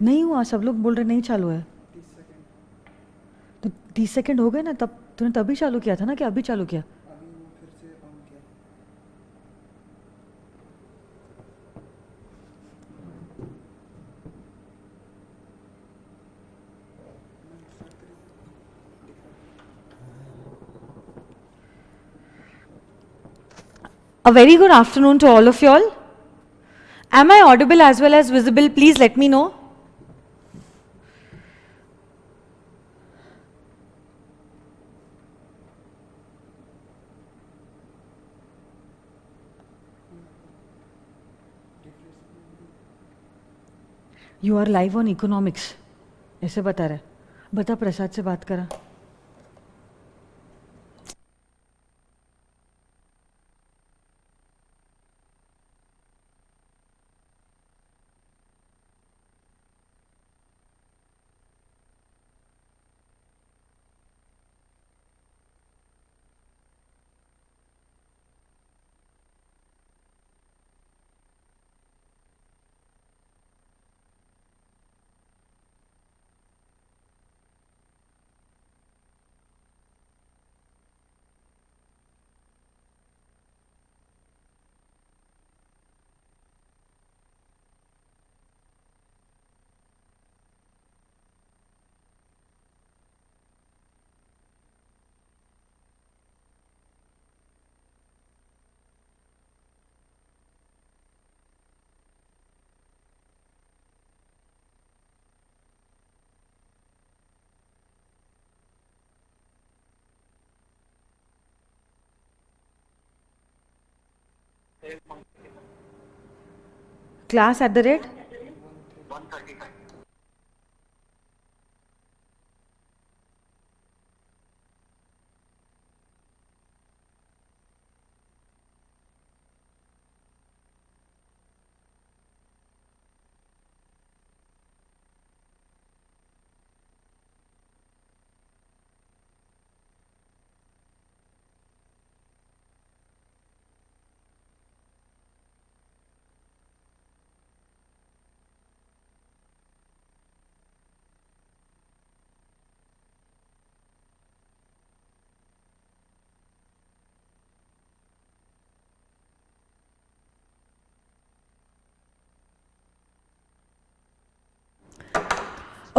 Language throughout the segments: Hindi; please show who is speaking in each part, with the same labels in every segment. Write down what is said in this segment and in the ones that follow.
Speaker 1: नहीं हुआ, सब लोग बोल रहे नहीं चालू है। तो 30 सेकंड हो गए ना, तब तूने तभी चालू किया था ना, कि अभी चालू किया? A very good afternoon to all of you all. Am I audible as well as visible? Please let me know. You are live on economics. ऐसे बता रहा है। बता, प्रसाद से बात करा। Class at the rate?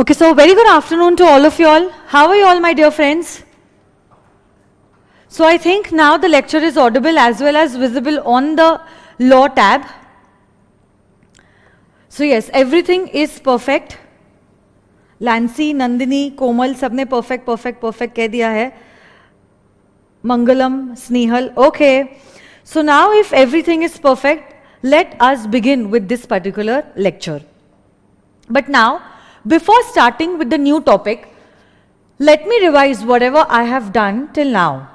Speaker 1: Okay, so very good afternoon to all of you all. How are you all, my dear friends? So I think now the lecture is audible as well as visible on the law tab. So yes, everything is perfect. Lancy, Nandini, Komal, सबने perfect, perfect, perfect कह दिया है. Mangalam, Snehal, okay. So now if everything is perfect, let us begin with this particular lecture. But now, before starting with the new topic, let me revise whatever I have done till now.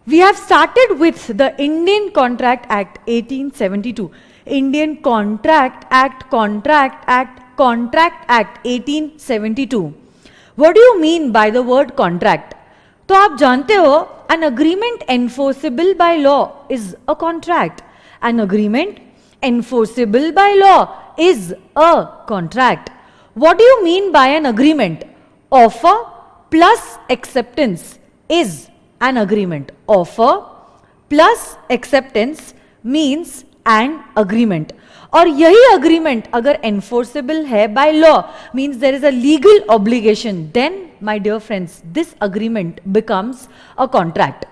Speaker 1: We have started with the Indian Contract Act 1872. Indian Contract Act 1872. What do you mean by the word contract? तो आप जानते हो, an agreement enforceable by law is a contract. An agreement enforceable by law is a contract. What do you mean by an agreement? Offer plus acceptance is an agreement. Offer plus acceptance means an agreement. और यही agreement अगर enforceable है by law, means there is a legal obligation, then my dear friends, this agreement becomes a contract.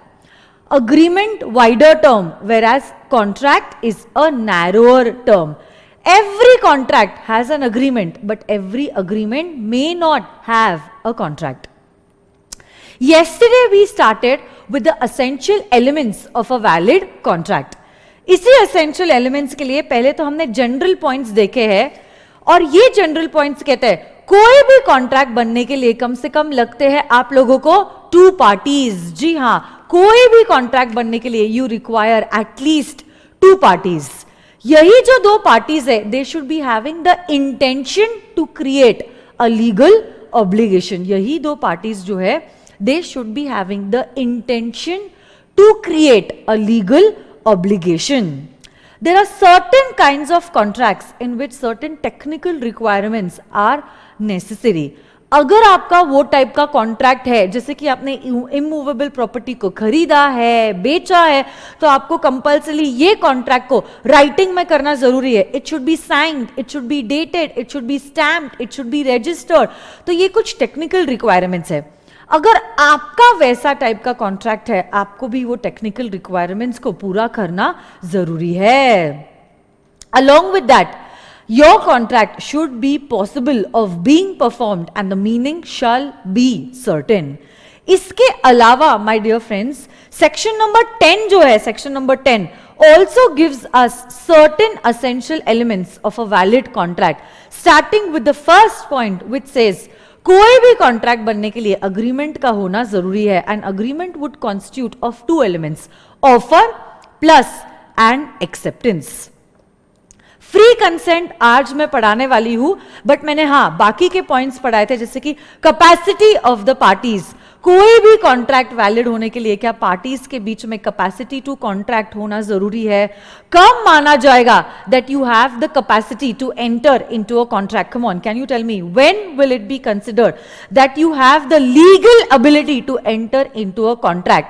Speaker 1: Agreement wider term, whereas contract is a narrower term. Every contract has an agreement, but every agreement may not have a contract. Yesterday we started with the essential elements of a valid contract. इसी essential elements के लिए पहले तो हमने general points देखे हैं, और ये general points कहते हैं कोई भी contract बनने के लिए कम से कम लगते हैं आप लोगों को 2 parties. जी हाँ, कोई भी contract बनने के लिए you require at least 2 parties. यही जो 2 parties है, they should be having the intention to create a legal obligation. यही 2 parties जो है, they should be having the intention to create a legal obligation. There are certain kinds of contracts in which certain technical requirements are necessary. अगर आपका वो टाइप का कॉन्ट्रैक्ट है, जैसे कि आपने इमूवेबल प्रॉपर्टी को खरीदा है, बेचा है, तो आपको कंपल्सरी ये कॉन्ट्रैक्ट को राइटिंग में करना जरूरी है. It should be signed, it should be dated, it should be stamped, it should be registered. तो ये कुछ टेक्निकल रिक्वायरमेंट्स है. अगर आपका वैसा टाइप का कॉन्ट्रैक्ट है, आपको भी वो टेक्निकल रिक्वायरमेंट्स को पूरा करना जरूरी है. Along with that, your contract should be possible of being performed and the meaning shall be certain. इसके अलावा my dear friends, section number 10 जो है, section number 10 also gives us certain essential elements of a valid contract, starting with the first point which says कोई भी कॉन्ट्रैक्ट बनने के लिए अग्रीमेंट का होना जरूरी है. And agreement would constitute of two elements, offer plus and acceptance. Free consent आज मैं पढ़ाने वाली हूं, बट मैंने बाकी के पॉइंट्स पढ़ाए थे, जैसे कि कैपेसिटी ऑफ द पार्टीज. कोई भी कॉन्ट्रैक्ट वैलिड होने के लिए क्या पार्टीज के बीच में कैपेसिटी टू कॉन्ट्रैक्ट होना जरूरी है? कब माना जाएगा that you have the capacity to enter into a contract? Come on, can you tell me when will it be considered that you have the legal ability to enter into a contract?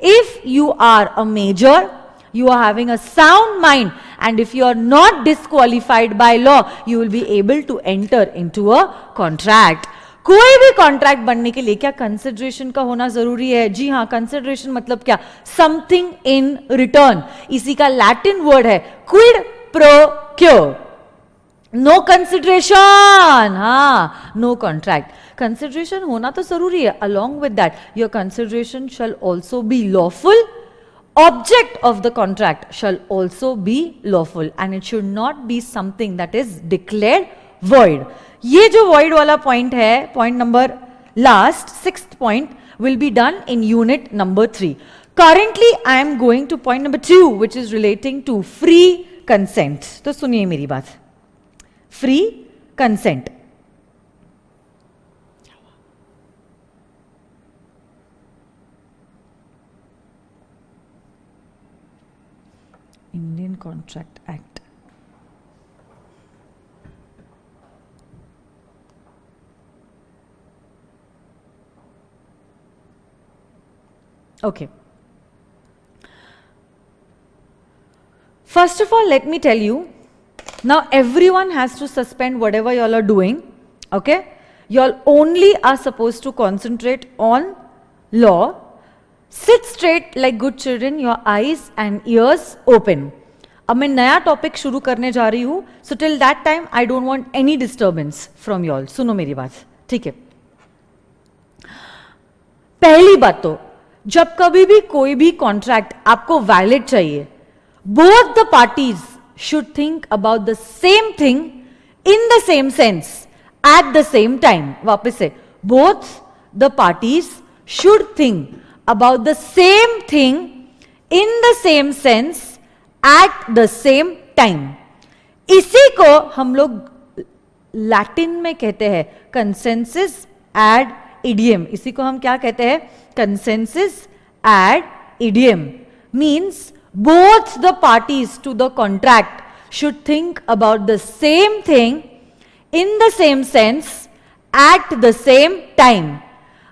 Speaker 1: If you are a major, you are having a sound mind, and if you are not disqualified by law, you will be able to enter into a contract. कोई भी कॉन्ट्रैक्ट बनने के लिए क्या कंसिडरेशन का होना जरूरी है? जी हाँ, कंसिडरेशन मतलब क्या? Something in return. इसी का लैटिन वर्ड है quid pro quo. No consideration, no contract. Consideration होना तो जरूरी है. Along with that, your consideration shall also be lawful. Object of the contract shall also be lawful, and it should not be something that is declared void. ये जो void वाला point है, point number last, sixth point will be done in unit number 3. Currently I am going to point number 2, which is relating to free consent. तो सुनिए मेरी बात. Free consent. Indian Contract Act. Okay. First of all, let me tell you, now everyone has to suspend whatever you all are doing. Okay? You all only are supposed to concentrate on law. Sit straight like good children, your eyes and ears open. अब मैं नया टॉपिक शुरू करने जा रही हूं, so till that time I don't want any disturbance from you all. सुनो मेरी बात, ठीक है? पहली बात तो, जब कभी भी कोई भी कॉन्ट्रैक्ट आपको वैलिड चाहिए, both the parties should think about the same thing in the same sense at the same time. वापस से, both the parties should think about the same thing in the same sense at the same time. इसी को हम लोग लैटिन में कहते हैं consensus ad idiom. इसी को हम क्या कहते हैं? consensus ad idiom. Means both the parties to the contract should think about the same thing in the same sense at the same time.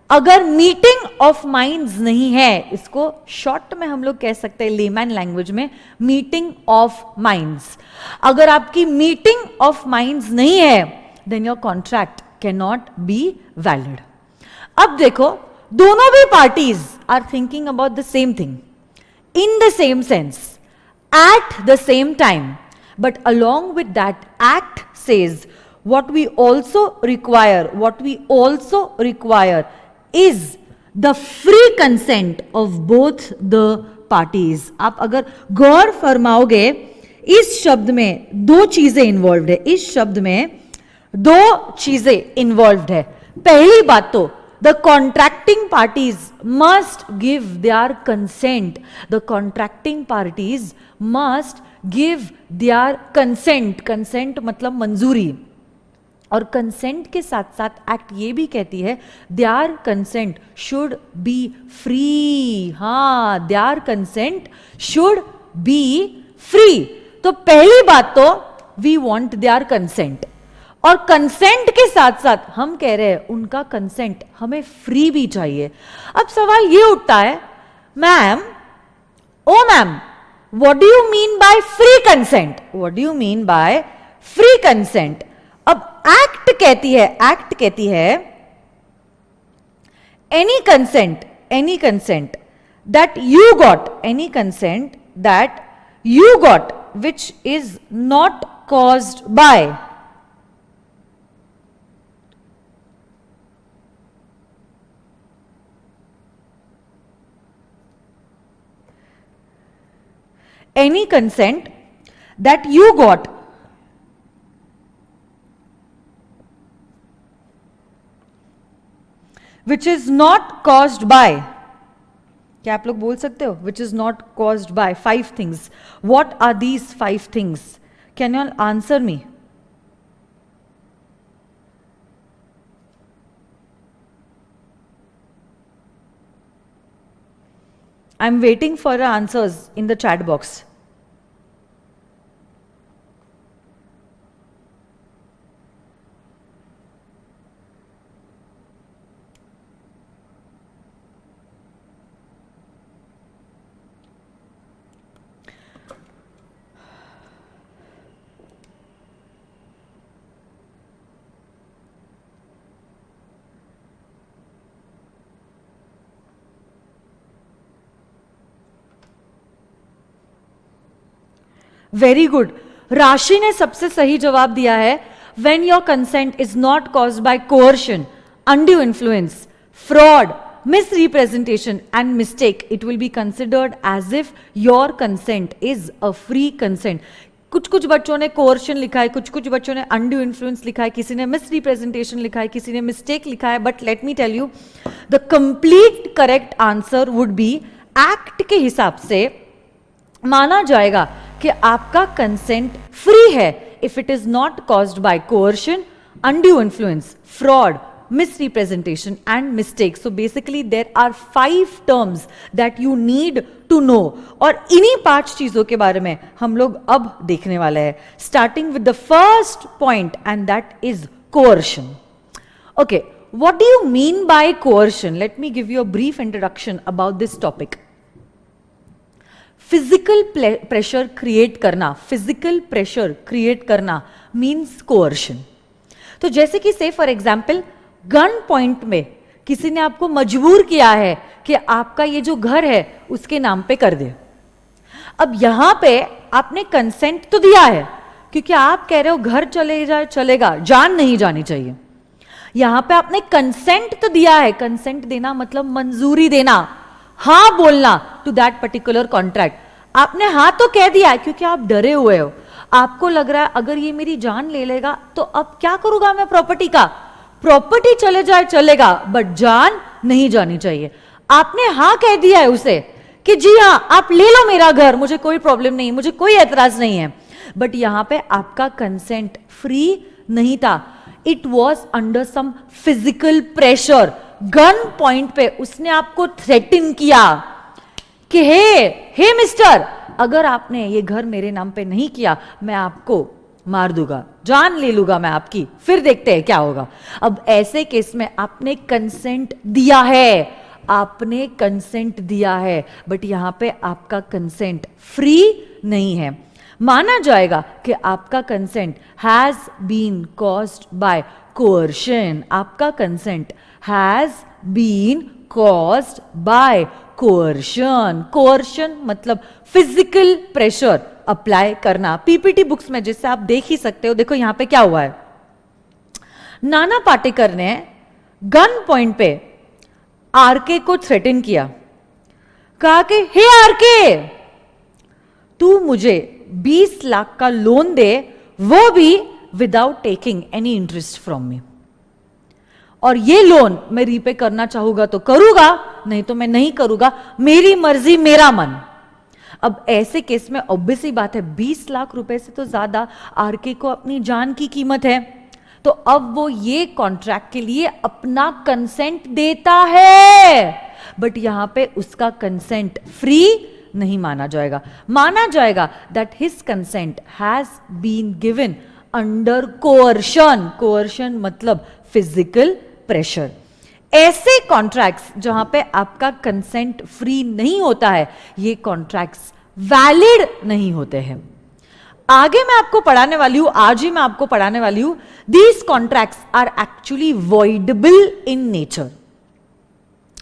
Speaker 1: अगर मीटिंग ऑफ माइंड्स नहीं है, इसको शॉर्ट में हम लोग कह सकते हैं लेमैन लैंग्वेज में मीटिंग ऑफ माइंड्स. अगर आपकी मीटिंग ऑफ माइंड्स नहीं है, then your contract can not be valid. अब देखो, दोनों भी parties are thinking about the same thing in the same sense at the same time, but along with that act says what we also require is the free consent of both the parties. आप अगर गौर फरमाओगे, इस शब्द में दो चीजें इन्वॉल्व है. इस शब्द में दो चीजें इन्वॉल्व है. पहली बात तो, the contracting parties must give their consent. The contracting parties must give their consent. Consent मतलब मंजूरी. और कंसेंट के साथ साथ एक्ट ये भी कहती है their consent should be free. Their consent should be free. तो पहली बात तो वी वॉन्ट देयर कंसेंट, और कंसेंट के साथ साथ हम कह रहे हैं उनका कंसेंट हमें फ्री भी चाहिए। अब सवाल ये उठता है, ma'am, oh ma'am, what do you mean by free consent? What do you mean by free consent? अब एक्ट कहती है any consent that you got, any consent that you got which is not caused by any consent that you got which is not caused by, क्या आप लोग बोल सकते हो which is not caused by? 5 things. What are these 5 things? Can you all answer me? I'm waiting for your answers in the chat box. Very good, राशि ने सबसे सही जवाब दिया है। When your consent is not caused by coercion, undue influence, fraud, misrepresentation and mistake, it will be considered as if your consent is a free consent. कुछ बच्चों ने कोअर्शन लिखा है, कुछ बच्चों ने अनड्यू इन्फ्लुएंस लिखा है, किसी ने मिसरिप्रेजेंटेशन लिखा है, किसी ने मिस्टेक लिखा है, but let me tell you the complete correct answer would be, act के हिसाब से माना जाएगा कि आपका कंसेंट फ्री है if it is not caused by coercion, undue influence, fraud, misrepresentation and mistake. So basically there are 5 terms that you need to know, और इन्हीं 5 चीजों के बारे में हम लोग अब देखने वाले हैं, starting with the first point and that is coercion. Okay, what do you mean by coercion? Let me give you a brief introduction about this topic. Physical pressure create करना, फिजिकल प्रेशर क्रिएट करना मीन्स कोअर्शन। तो जैसे कि say for example gun point में किसी ने आपको मजबूर किया है कि आपका ये जो घर है उसके नाम पे कर दे। अब यहां पे आपने कंसेंट तो दिया है क्योंकि आप कह रहे हो घर चले जाए चलेगा, जान नहीं जानी चाहिए। यहां पे आपने कंसेंट तो दिया है, कंसेंट देना मतलब मंजूरी देना, हाँ बोलना टू दैट पर्टिकुलर कॉन्ट्रैक्ट। आपने हाँ तो कह दिया है क्योंकि आप डरे हुए हो, आपको लग रहा है अगर ये मेरी जान ले लेगा तो अब क्या करूंगा मैं प्रॉपर्टी का, प्रॉपर्टी चले जाए चलेगा बट जान नहीं जानी चाहिए। आपने हाँ कह दिया है उसे कि जी हाँ आप ले लो मेरा घर, मुझे कोई प्रॉब्लम नहीं, मुझे कोई एतराज नहीं है, बट यहां पे आपका कंसेंट फ्री नहीं था, it was under some physical pressure. Gun point पे उसने आपको थ्रेटन किया कि हे मिस्टर, अगर आपने ये घर मेरे नाम पे नहीं किया मैं आपको मार दूंगा, जान ले लूंगा मैं आपकी, फिर देखते हैं क्या होगा। अब ऐसे केस में आपने कंसेंट दिया है, आपने कंसेंट दिया है, बट यहां पे आपका कंसेंट फ्री नहीं है। माना जाएगा कि आपका consent has been caused by coercion, आपका consent has been caused by coercion. Coercion मतलब फिजिकल प्रेशर अप्लाई करना। पीपीटी बुक्स में जिससे आप देख ही सकते हो, देखो यहां पे क्या हुआ है, नाना पाटेकर ने गन पॉइंट पे आरके को थ्रेटन किया, कहा कि हे आरके तू मुझे 20 लाख का लोन दे, वो भी without taking any interest from me, और ये लोन मैं रीपे करना चाहूंगा तो करूंगा, नहीं तो मैं नहीं करूंगा, मेरी मर्जी मेरा मन। अब ऐसे केस में ऑब्वियस ही बात है 20 लाख रुपए से तो ज्यादा आरके को अपनी जान की कीमत है, तो अब वो ये कॉन्ट्रैक्ट के लिए अपना कंसेंट देता है, बट यहां पे उसका कंसेंट फ्री नहीं माना जाएगा that his consent has been given under coercion मतलब फिजिकल प्रेशर। ऐसे कॉन्ट्रैक्ट्स जहां पे आपका कंसेंट फ्री नहीं होता है, ये कॉन्ट्रैक्ट्स वैलिड नहीं होते हैं। आगे मैं आपको पढ़ाने वाली हूं, आज ही मैं आपको पढ़ाने वाली हूं, these contracts are actually voidable in nature.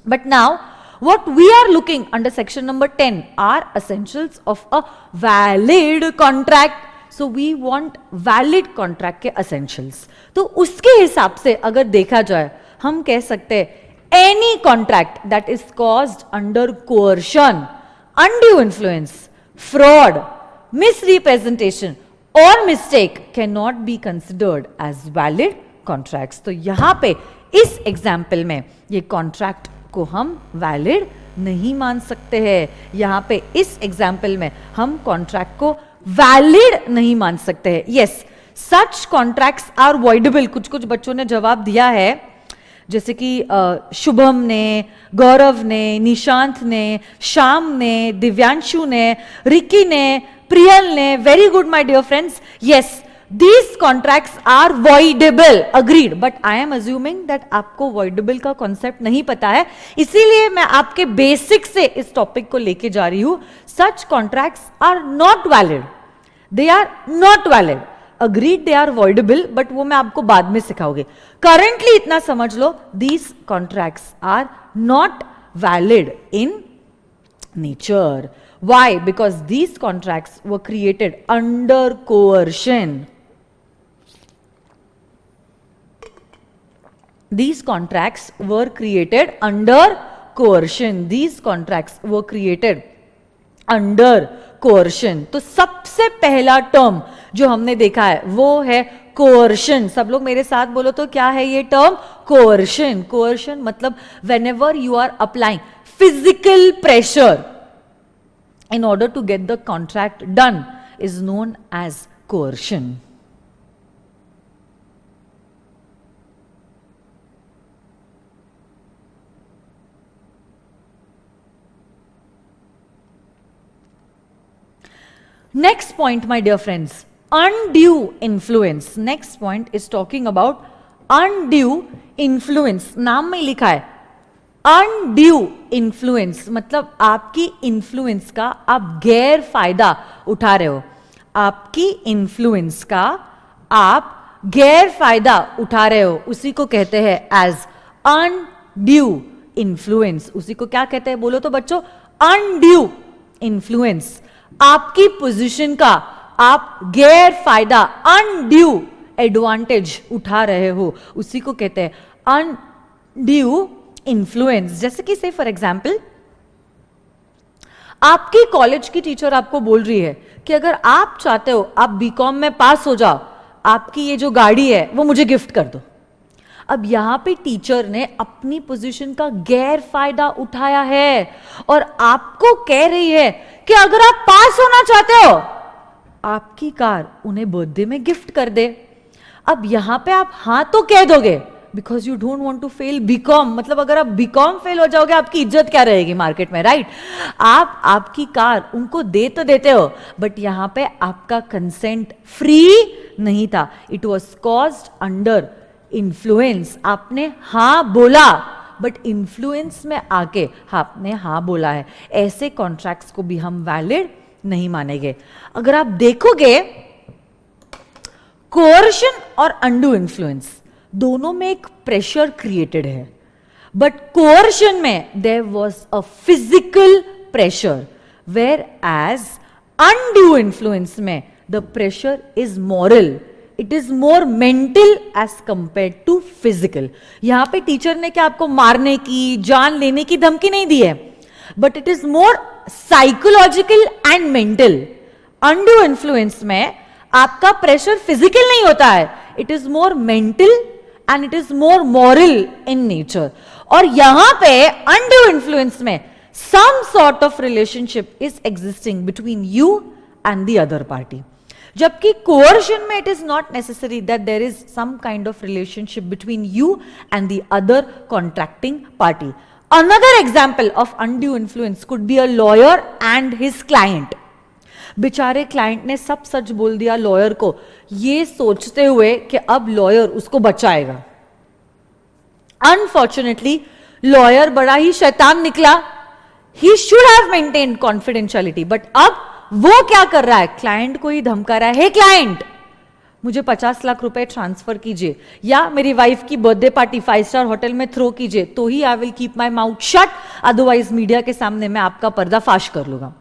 Speaker 1: But now what we are looking under section number 10 are essentials of a valid contract. So we want valid contract के essentials. तो उसके हिसाब से अगर देखा जाए, हम कह सकते हैं any contract that is caused under coercion, undue influence, fraud, misrepresentation or mistake cannot be considered as valid contracts. तो यहां पे इस एग्जाम्पल में ये कॉन्ट्रैक्ट को हम वैलिड नहीं मान सकते हैं। यहां पे इस एग्जाम्पल में हम कॉन्ट्रैक्ट को वैलिड नहीं मान सकते हैं। Yes, such contracts are voidable. कुछ कुछ बच्चों ने जवाब दिया है, जैसे कि शुभम ने, गौरव ने, निशांत ने, श्याम ने, दिव्यांशु ने, रिकी ने, प्रियल ने। Very good my dear friends. Yes, these contracts are voidable, agreed, but I am assuming that आपको voidable का concept नहीं पता है, इसीलिए मैं आपके बेसिक से इस टॉपिक को लेके जा रही हूं। such contracts are not valid, they are not valid, agreed they are voidable, but वो मैं आपको बाद में सिखाऊंगी। currently इतना समझ लो, these contracts are not valid in nature. Why? Because these contracts were created under coercion. These contracts were created under coercion. These contracts were created under coercion. तो सबसे पहला टर्म जो हमने देखा है वो है coercion. सब लोग मेरे साथ बोलो तो क्या है ये टर्म? coercion. coercion मतलब whenever you are applying physical pressure in order to get the contract done is known as coercion. Next point, my dear friends, undue influence. Next point is talking about undue influence. नाम में लिखा है undue influence, मतलब आपकी influence का आप गैर फायदा उठा रहे हो। आपकी influence का आप गैर फायदा उठा रहे हो, उसी को कहते हैं as undue influence. उसी को क्या कहते हैं बोलो तो बच्चों? undue influence. आपकी पोजीशन का आप गैर फायदा अनड्यू एडवांटेज उठा रहे हो, उसी को कहते हैं अनड्यू इन्फ्लुएंस। जैसे कि से फॉर एग्जांपल, आपकी कॉलेज की टीचर आपको बोल रही है कि अगर आप चाहते हो आप बीकॉम में पास हो जाओ, आपकी ये जो गाड़ी है वो मुझे गिफ्ट कर दो। अब यहां पे टीचर ने अपनी पोजीशन का गैर फायदा उठाया है और आपको कह रही है कि अगर आप पास होना चाहते हो, आपकी कार उन्हें बर्थडे में गिफ्ट कर दे। अब यहां पे आप हां तो कह दोगे because you don't want to fail BCom, मतलब अगर आप बीकॉम फेल हो जाओगे आपकी इज्जत क्या रहेगी मार्केट में, राइट? आप आपकी कार उनको दे तो देते हो, बट यहां पे आपका कंसेंट फ्री नहीं था। It was caused under influence. आपने हां बोला बट इन्फ्लुएंस में आके आपने हां बोला है। ऐसे कॉन्ट्रैक्ट्स को भी हम वैलिड नहीं मानेंगे। अगर आप देखोगे कोर्शन और अनडू इन्फ्लुएंस दोनों में एक प्रेशर क्रिएटेड है, बट कोर्शन में there was a physical pressure, where as undue influence में the pressure is moral, it is more mental as compare to physical. यहां पे टीचर ने क्या आपको मारने की, जान लेने की धमकी नहीं दी है, but it is more psychological and mental. Undue influence में आपका प्रेशर फिजिकल नहीं होता है, it is more mental and it is more moral in nature. और यहां पे अनड्यू इन्फ्लुएंस में some sort of relationship is existing between you and the other party, जबकि कोर्शन में it is not necessary that there is some kind of relationship between you and the other contracting party. Another example of undue influence could be a lawyer and his client. बेचारे क्लाइंट ने सब सच बोल दिया लॉयर को, ये सोचते हुए कि अब लॉयर उसको बचाएगा. अनफॉर्चुनेटली लॉयर बड़ा ही शैतान निकला. He should have maintained confidentiality, but अब वो क्या कर रहा है, क्लाइंट को ही धमका रहा है, हे क्लाइंट मुझे 50 लाख रुपए ट्रांसफर कीजिए, या मेरी वाइफ की बर्थडे पार्टी 5 स्टार होटल में थ्रो कीजिए, तो ही I will keep my mouth shut, otherwise media के सामने मैं आपका पर्दाफाश कर लूंगा.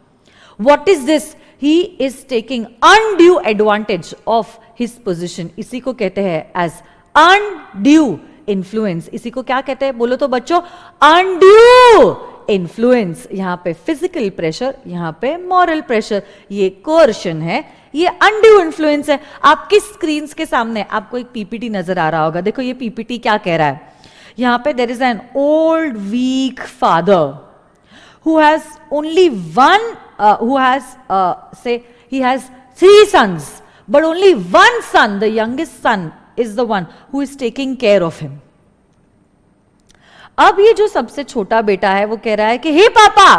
Speaker 1: What is this? He is taking undue advantage of his position. इसी को कहते हैं एज अनड्यू इन्फ्लुएंस. इसी को क्या कहते हैं बोलो तो बच्चों? Undue influence. यहां पे फिजिकल प्रेशर, यहां पे मॉरल प्रेशर, ये कोर्शन है, ये अनड्यू इन्फ्लुएंस है. आपकी स्क्रीन के सामने आपको एक पीपीटी नजर आ रहा होगा. देखो ये पीपीटी क्या कह रहा है. यहां पे there is an old weak father who has only one who has say he has 3 sons, but only one son, the youngest son, is the one who is taking care of him. अब ये जो सबसे छोटा बेटा है वो कह रहा है कि हे पापा,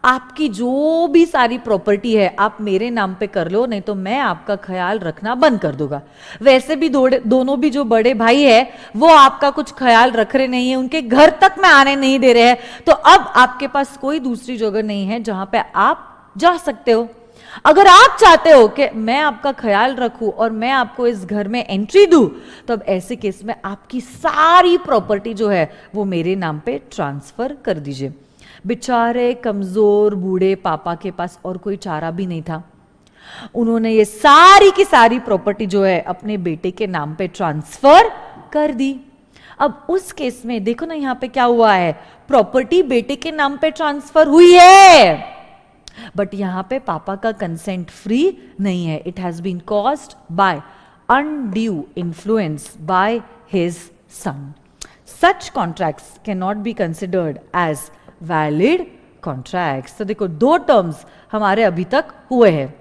Speaker 1: आपकी जो भी सारी प्रॉपर्टी है आप मेरे नाम पे कर लो, नहीं तो मैं आपका ख्याल रखना बंद कर दूंगा. वैसे भी दोनों भी जो बड़े भाई है वो आपका कुछ ख्याल रख रहे नहीं है, उनके घर तक में आने नहीं दे रहे हैं, तो अब आपके पास कोई दूसरी जगह नहीं है जहां पे आप जा सकते हो. अगर आप चाहते हो कि मैं आपका ख्याल रखूं और मैं आपको इस घर में एंट्री दूं, तो अब ऐसे केस में आपकी सारी प्रॉपर्टी जो है वो मेरे नाम पे ट्रांसफर कर दीजिए. बेचारे कमजोर बूढ़े पापा के पास और कोई चारा भी नहीं था. उन्होंने ये सारी की सारी प्रॉपर्टी जो है अपने बेटे के नाम पे ट्रांसफर कर दी. अब उस केस में देखो ना यहां पे क्या हुआ है, प्रॉपर्टी बेटे के नाम पे ट्रांसफर हुई है, बट यहां पे पापा का कंसेंट फ्री नहीं है. It has been caused by undue influence by his son. Such contracts can not be considered as valid contracts. तो देखो 2 टर्म्स हमारे अभी तक हुए हैं.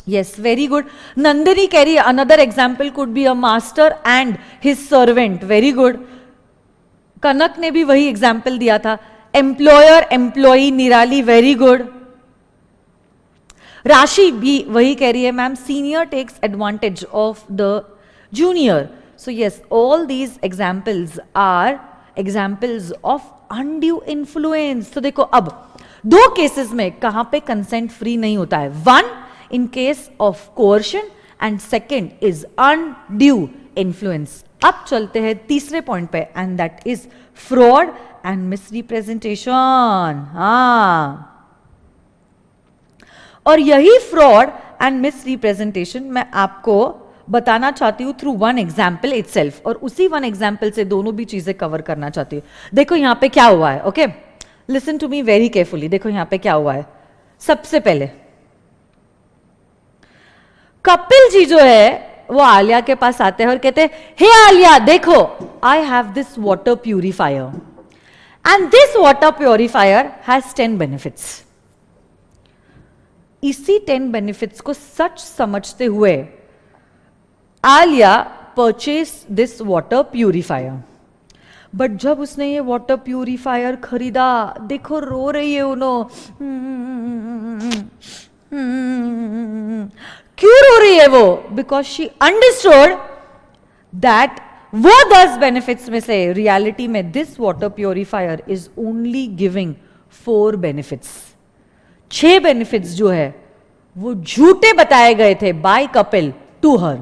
Speaker 1: Yes, very good. नंदिनी कह रही है another example could be a master and his servant. Very good. Kanak ने भी वही एग्जाम्पल दिया था. Employer employee, Nirali, very good. Rashi भी वही कह रही है ma'am, senior takes advantage of the junior. So yes, all these examples are examples of undue influence. तो देखो अब 2 केसेस में कहां पे कंसेंट फ्री नहीं होता है. 1 in case of coercion and second is undue influence. अब चलते हैं तीसरे पॉइंट पे, and that is fraud and misrepresentation. हाँ, और यही फ्रॉड एंड मिसरिप्रेजेंटेशन मैं आपको बताना चाहती हूं थ्रू 1 एग्जाम्पल इटसेल्फ, और उसी 1 एग्जाम्पल से दोनों भी चीजें कवर करना चाहती हूं. देखो यहां पे क्या हुआ है. Okay, listen to me very carefully. देखो यहां पे क्या हुआ है. सबसे पहले कपिल जी जो है वो आलिया के पास आते हैं और कहते हैं, हे आलिया देखो, I have this water purifier and this water purifier has 10 benefits. इसी 10 बेनिफिट्स को सच समझते हुए Alia purchase this water purifier. But जब उसने ये वाटर प्यूरिफायर खरीदा, देखो रो रही है उन्होंने. क्यों रो रही है वो? बिकॉज शी अंडरस्टूड दैट वो 10 बेनिफिट्स में से रियलिटी में this water purifier is only giving 4 benefits. 6 benefits जो है वो झूठे बताए गए थे बाय कपिल टू हर.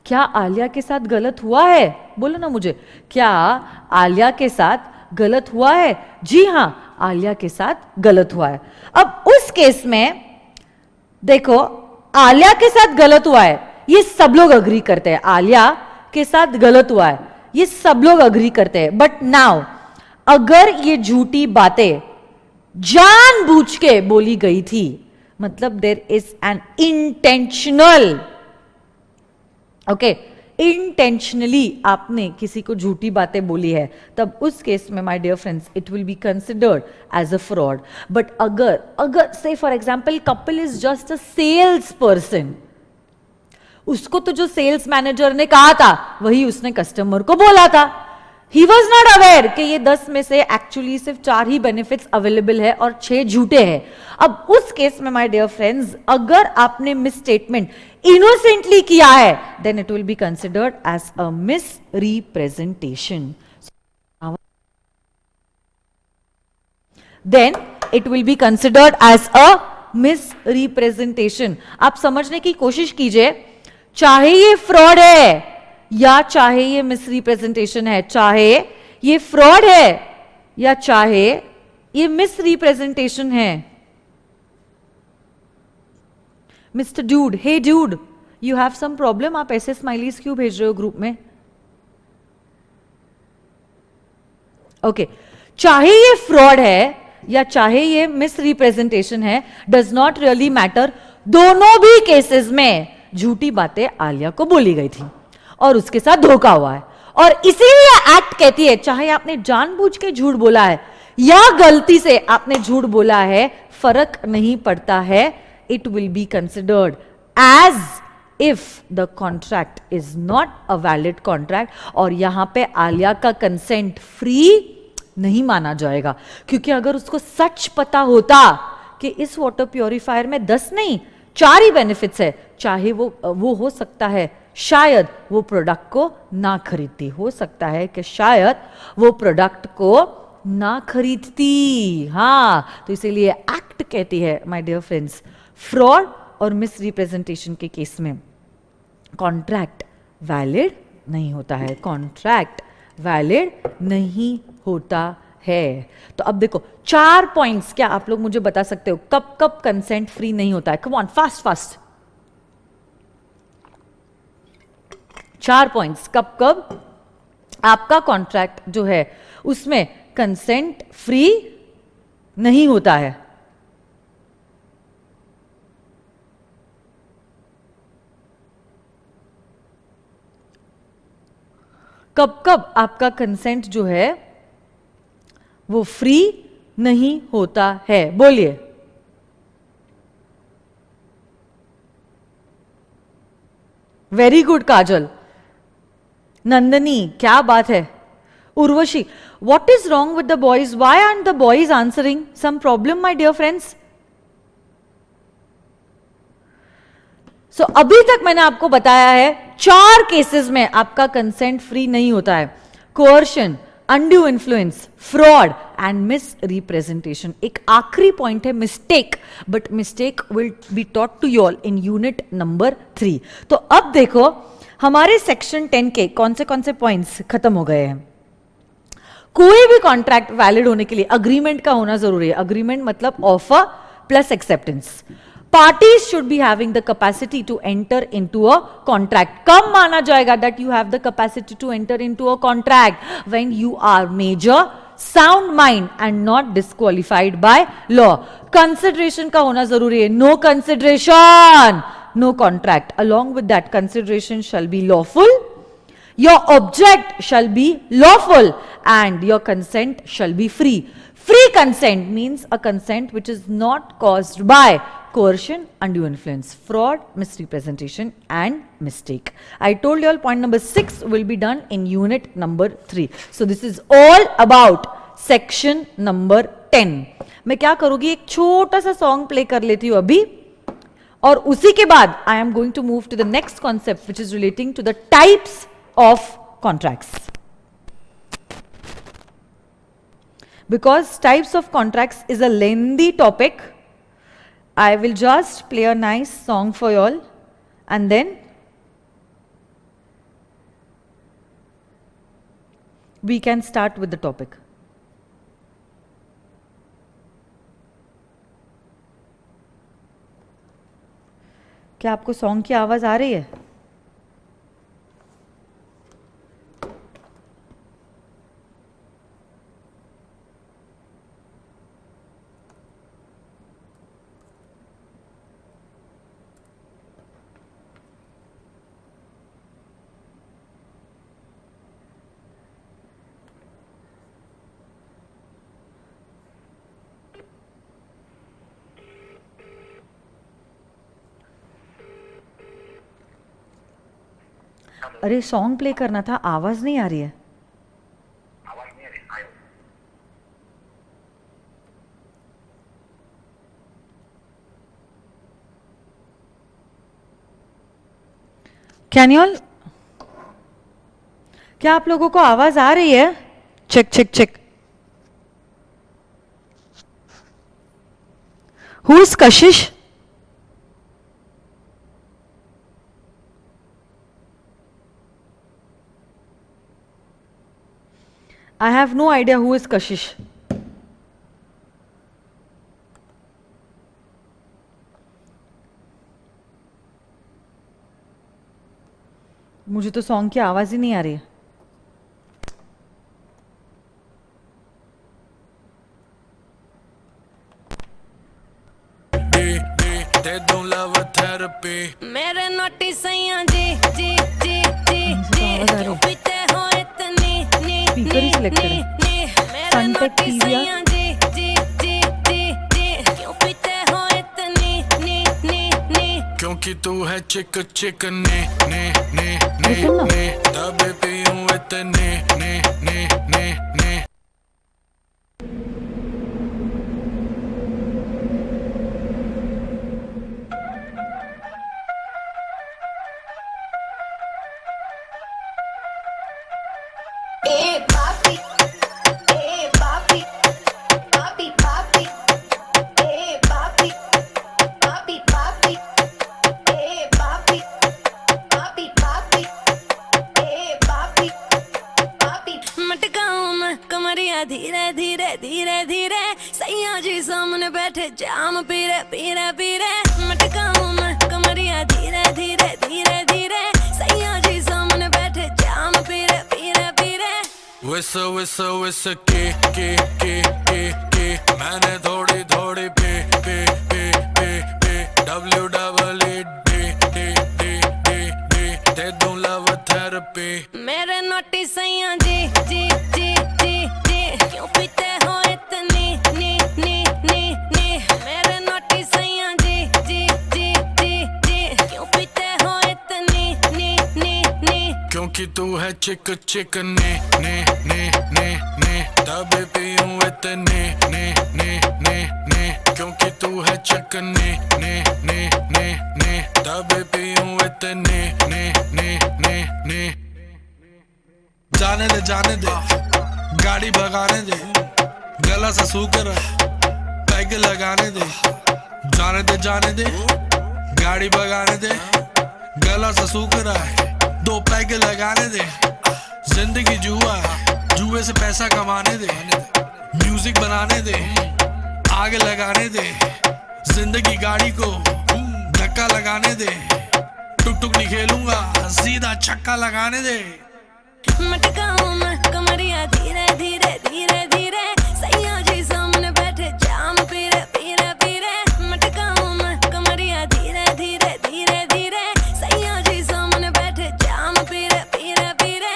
Speaker 1: क्या आलिया के साथ गलत हुआ है? बोलो ना मुझे, क्या आलिया के साथ गलत हुआ है? जी हां, आलिया के साथ गलत हुआ है. अब उस केस में देखो, आलिया के साथ गलत हुआ है, ये सब लोग अग्री करते हैं. आलिया के साथ गलत हुआ है, ये सब लोग अग्री करते हैं. बट नाउ अगर ये झूठी बातें जानबूझ के बोली गई थी, मतलब there is an intentional, okay, intentionally आपने किसी को झूठी बातें बोली है, तब उस केस में my dear friends it will be considered as a fraud. But अगर say for example Kapil is just a sales person, उसको तो जो सेल्स मैनेजर ने कहा था वही उसने कस्टमर को बोला था. ही वॉज नॉट अवेयर कि ये 10 में से एक्चुअली सिर्फ 4 ही बेनिफिट्स अवेलेबल है और 6 झूठे हैं। अब उस केस में माय डियर फ्रेंड्स, अगर आपने मिस स्टेटमेंट इनोसेंटली किया है, then it will be considered as a misrepresentation. Then it will be considered as a misrepresentation. आप समझने की कोशिश कीजिए, चाहे ये फ्रॉड है या चाहे ये मिस रिप्रेजेंटेशन है, चाहे ये फ्रॉड है या चाहे ये मिस रिप्रेजेंटेशन है। Mister dude, hey dude, you have some problem, आप ऐसे स्माइलीज क्यों भेज रहे हो ग्रुप में? ओके, चाहे ये फ्रॉड है या चाहे ये मिस रिप्रेजेंटेशन है, डज नॉट रियली मैटर। दोनों भी केसेस में झूठी बातें आलिया को बोली गई थी और उसके साथ धोखा हुआ है, और इसीलिए एक्ट कहती है चाहे आपने जानबूझ के झूठ बोला है या गलती से आपने झूठ बोला है, फर्क नहीं पड़ता है, it will be considered as if the contract is not a valid contract. और यहां पे आलिया का कंसेंट फ्री नहीं माना जाएगा, क्योंकि अगर उसको सच पता होता कि इस वाटर प्योरीफायर में 10 नहीं 4 ही बेनिफिट्स है, चाहे वो हो सकता है शायद वो प्रोडक्ट को ना खरीदती, हो सकता है कि शायद वो प्रोडक्ट को ना खरीदती। हाँ, तो इसीलिए एक्ट कहती है माय डियर फ्रेंड्स, फ्रॉड और मिस रिप्रेजेंटेशन के केस में कॉन्ट्रैक्ट वैलिड नहीं होता है, कॉन्ट्रैक्ट वैलिड नहीं होता है। तो अब देखो 4 पॉइंट्स, क्या आप लोग मुझे बता सकते हो कब कब कंसेंट फ्री नहीं होता है? कम ऑन, फास्ट फास्ट, 4 पॉइंट्स कब कब आपका कॉन्ट्रैक्ट जो है उसमें कंसेंट फ्री नहीं होता है। कब कब आपका कंसेंट जो है वो फ्री नहीं होता है, बोलिए। वेरी गुड काजल, नंदनी, क्या बात है। Urvashi, what is wrong with the boys? Why aren't the boys answering? Some problem my dear friends? So अभी तक मैंने आपको बताया है 4 केसेस में आपका कंसेंट फ्री नहीं होता है, coercion, undue influence, fraud and misrepresentation. एक आखिरी पॉइंट है mistake, but mistake will be taught to you all in unit number 3। तो अब देखो हमारे सेक्शन 10 के कौन से पॉइंट्स खत्म हो गए हैं। कोई भी कॉन्ट्रैक्ट वैलिड होने के लिए अग्रीमेंट का होना जरूरी है। अग्रीमेंट मतलब offer plus acceptance. Parties should be having the capacity to enter into a contract. कब माना जाएगा that you have the capacity to enter into a contract? When you are major, sound mind and not disqualified by law. Consideration का होना जरूरी है. No consideration, no contract. Along with that, consideration shall be lawful. Your object shall be lawful and your consent shall be free. Free consent means a consent which is not caused by coercion, undue influence, fraud, misrepresentation and mistake. I told you all point number 6 will be done in unit number 3. So this is all about section number 10. मैं क्या करूंगी, एक छोटा सा सॉन्ग प्ले कर लेती हूँ अभी, और उसी के बाद I am going to move to the next concept which is relating to the types of contracts. Because types of contracts is a lengthy topic, I will just play a nice song for you all and then we can start with the topic. क्या आपको सॉन्ग की आवाज आ रही है? अरे सॉन्ग प्ले करना था, आवाज नहीं आ रही है। कैन यू ऑल, क्या आप लोगों को आवाज आ रही है? Check check check. Who is Kashish? I have no idea who is Kashish. मुझे तो सॉन्ग की आवाज ही नहीं आ रही है.
Speaker 2: दे दूं लव थेरेपी मेरे नोटी सैया जी जी जी जी जी क्यों पीते हो इतनी नी
Speaker 1: स्पीकर ही सिलेक्ट करें. सनटेक टीविया.
Speaker 2: जी जी जी जी जी क्यों पीते हो इतनी नी नी नी क्योंकि तू है चिक चिक ने ने ने ने ने तब पीऊं इतने ने ने ने ने. धीरे धीरे धीरे धीरे सैया जी सामने बैठे जाम पीरे पीरे पीरे मटकाऊं मैं कमरिया धीरे धीरे धीरे धीरे सैया जी सामने बैठे जाम पीरे पीरे पीरे. विस विस विस के मैंने थोड़ी थोड़ी पे पे पे पे पे W double E D D D D D दे दूं लव थेरेपी मेरे नोटी सैया जी जी जी जी जी क्यों पीते हो इतनी नी नी नी नी मेरे नोटी सैया जी जी जी जी जी क्यों पीते हो इतनी नी नी नी क्योंकि तू है चिक चिक ने ने ने ने ने तब पीऊं इतने ने ने ने ने क्योंकि तू है चिक ने ने ने ने ने तब पीऊं इतने ने ने ने ने.
Speaker 3: जाने दे गाड़ी भगाने दे गला सा सूकर पैग लगाने दे. जाने दे गाड़ी भगाने दे गला सा सूकर दो पैग लगाने दे. जिंदगी जुआ जुए से पैसा कमाने दे. म्यूजिक बनाने दे आग लगाने दे. जिंदगी गाड़ी को धक्का लगाने दे. टुक टुक नहीं खेलूंगा सीधा छक्का लगाने दे.
Speaker 2: मटकाऊं मैं कमरिया धीरे धीरे धीरे धीरे सैया जी सामने बैठे जाम पीरे पीरे पीरे मटकाऊं मैं कमरिया धीरे धीरे धीरे धीरे सैया जी सामने बैठे जाम पीरे पीरे पीरे.